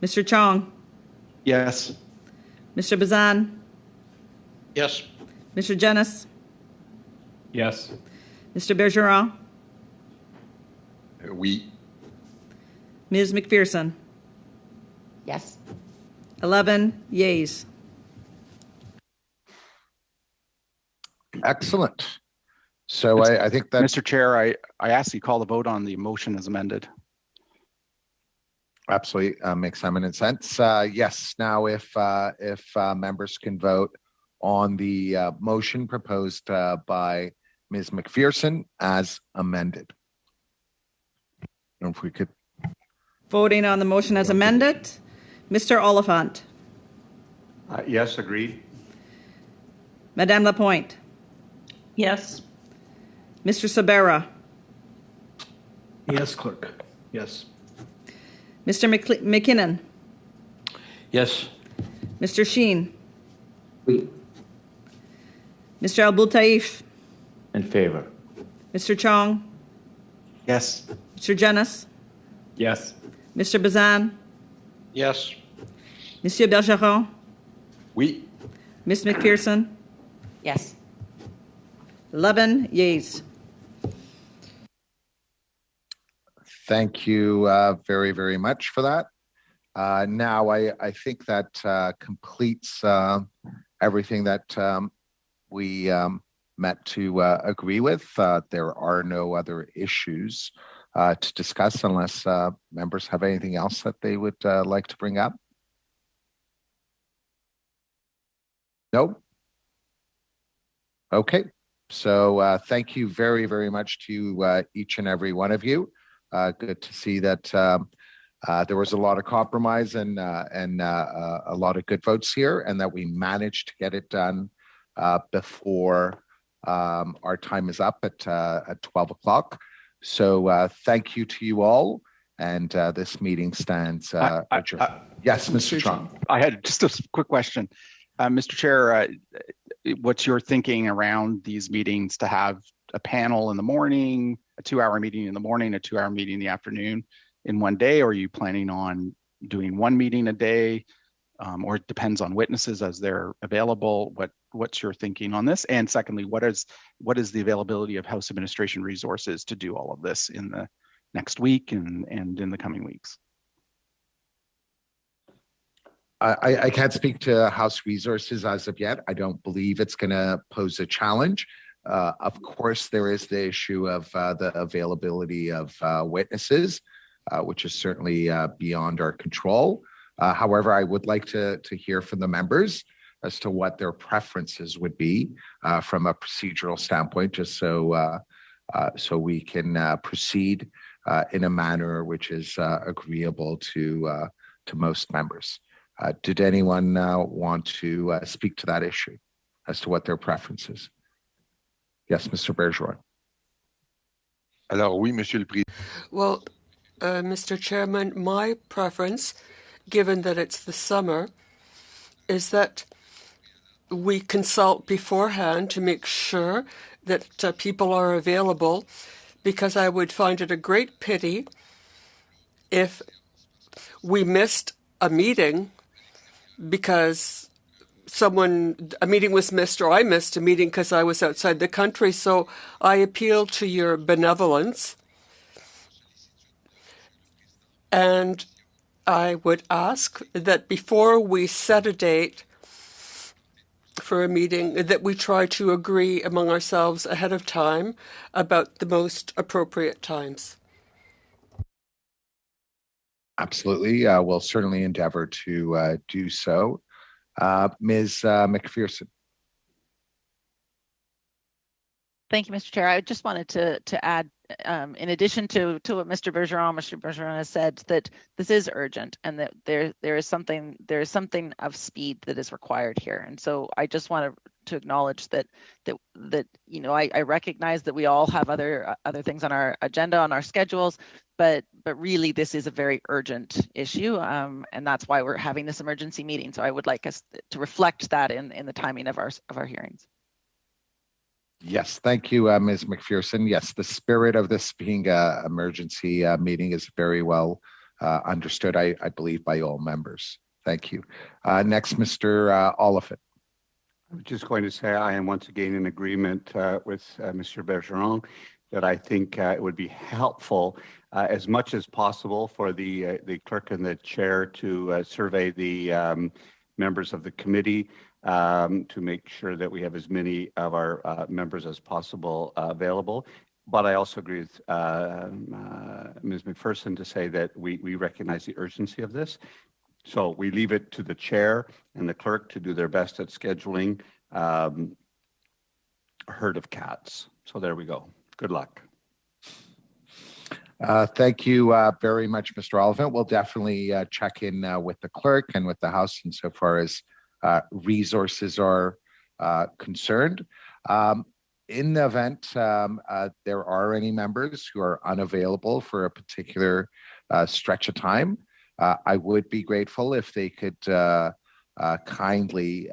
Speaker 2: Mr. Chong.
Speaker 6: Yes.
Speaker 2: Mr. Bazan.
Speaker 11: Yes.
Speaker 2: Mr. Jenis.
Speaker 7: Yes.
Speaker 2: Mr. Bergeron.
Speaker 9: Oui.
Speaker 2: Ms. McPherson.
Speaker 12: Yes.
Speaker 2: 11 yeas.
Speaker 1: Excellent. So I think that
Speaker 6: Mr. Chair, I ask you call the vote on the motion as amended.
Speaker 1: absolutely makes eminent sense. Yes. Now, if members can vote on the motion proposed by Ms. McPherson as amended. And if we could.
Speaker 2: Voting on the motion as amended. Mr. Oliphant.
Speaker 4: Yes, agreed.
Speaker 2: Madame Lapointe.
Speaker 12: Yes.
Speaker 2: Mr. Sabera.
Speaker 11: Yes, clerk. Yes.
Speaker 2: Mr. McKinnon.
Speaker 11: Yes.
Speaker 2: Mr. Sheen.
Speaker 11: Oui.
Speaker 2: Mr. Abul Taif.
Speaker 11: In favor.
Speaker 2: Mr. Chong.
Speaker 6: Yes.
Speaker 2: Mr. Jenis.
Speaker 7: Yes.
Speaker 2: Mr. Bazan.
Speaker 11: Yes.
Speaker 2: Monsieur Bergeron.
Speaker 9: Oui.
Speaker 2: Ms. McPherson.
Speaker 12: Yes.
Speaker 1: 11 yeas. Thank you very, very much for that. Now, I think that completes everything that we met to agree with. There are no other issues to discuss unless members have anything else that they would like to bring up. Nope. Okay. So thank you very, very much to each and every one of you. Good to see that there was a lot of compromise and a lot of good votes here, and that we managed to get it done before our time is up at 12 o'clock. So thank you to you all, and this meeting stands adjourned. Yes, Mr. Trump.
Speaker 6: I had just a quick question. Mr. Chair, what's your thinking around these meetings to have a panel in the morning, a 2-hour meeting in the morning, a 2-hour meeting in the afternoon in one day? Or are you planning on doing one meeting a day? Or it depends on witnesses as they're available? What's your thinking on this? And secondly, what is the availability of House administration resources to do all of this in the next week and in the coming weeks?
Speaker 1: I can't speak to House resources as of yet. I don't believe it's going to pose a challenge. Of course, there is the issue of the availability of witnesses, which is certainly beyond our control. However, I would like to hear from the members as to what their preferences would be from a procedural standpoint, just so we can proceed in a manner which is agreeable to most members. Did anyone want to speak to that issue as to what their preference is? Yes, Mr. Bergeron.
Speaker 9: Alors oui, Monsieur le Président.
Speaker 10: Well, Mr. Chairman, my preference, given that it's the summer, is that we consult beforehand to make sure that people are available, because I would find it a great pity if we missed a meeting because a meeting was missed, or I missed a meeting because I was outside the country. So I appeal to your benevolence, and I would ask that before we set a date for a meeting, that we try to agree among ourselves ahead of time about the most appropriate times.
Speaker 1: Absolutely. We'll certainly endeavor to do so. Ms. McPherson.
Speaker 3: Thank you, Mr. Chair. I just wanted to add in addition to what Mr. Bergeron has said, that this is urgent and that there is something of speed that is required here. And so I just want to acknowledge that I recognize that we all have other things on our agenda, on our schedules, but really this is a very urgent issue, and that's why we're having this emergency meeting. So I would like us to reflect that in the timing of our hearings.
Speaker 1: Yes, thank you, Ms. McPherson. Yes, the spirit of this being an emergency meeting is very well understood, I believe, by all members. Thank you. Next, Mr. Oliphant.
Speaker 4: I'm just going to say I am once again in agreement with Mr. Bergeron that I think it would be helpful as much as possible for the clerk and the chair to survey the members of the committee to make sure that we have as many of our members as possible available. But I also agree with Ms. McPherson to say that we recognize the urgency of this. So we leave it to the chair and the clerk to do their best at scheduling a herd of cats. So there we go. Good luck.
Speaker 1: Thank you very much, Mr. Oliphant. We'll definitely check in with the clerk and with the House insofar as resources are concerned. In the event there are any members who are unavailable for a particular stretch of time, I would be grateful if they could kindly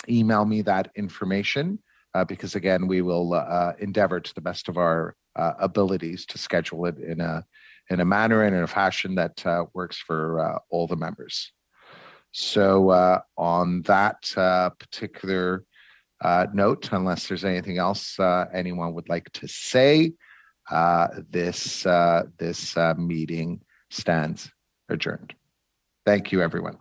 Speaker 1: email me that information because, again, we will endeavor to the best of our abilities to schedule it in a manner and in a fashion that works for all the members. So on that particular note, unless there's anything else anyone would like to say, this meeting stands adjourned. Thank you, everyone.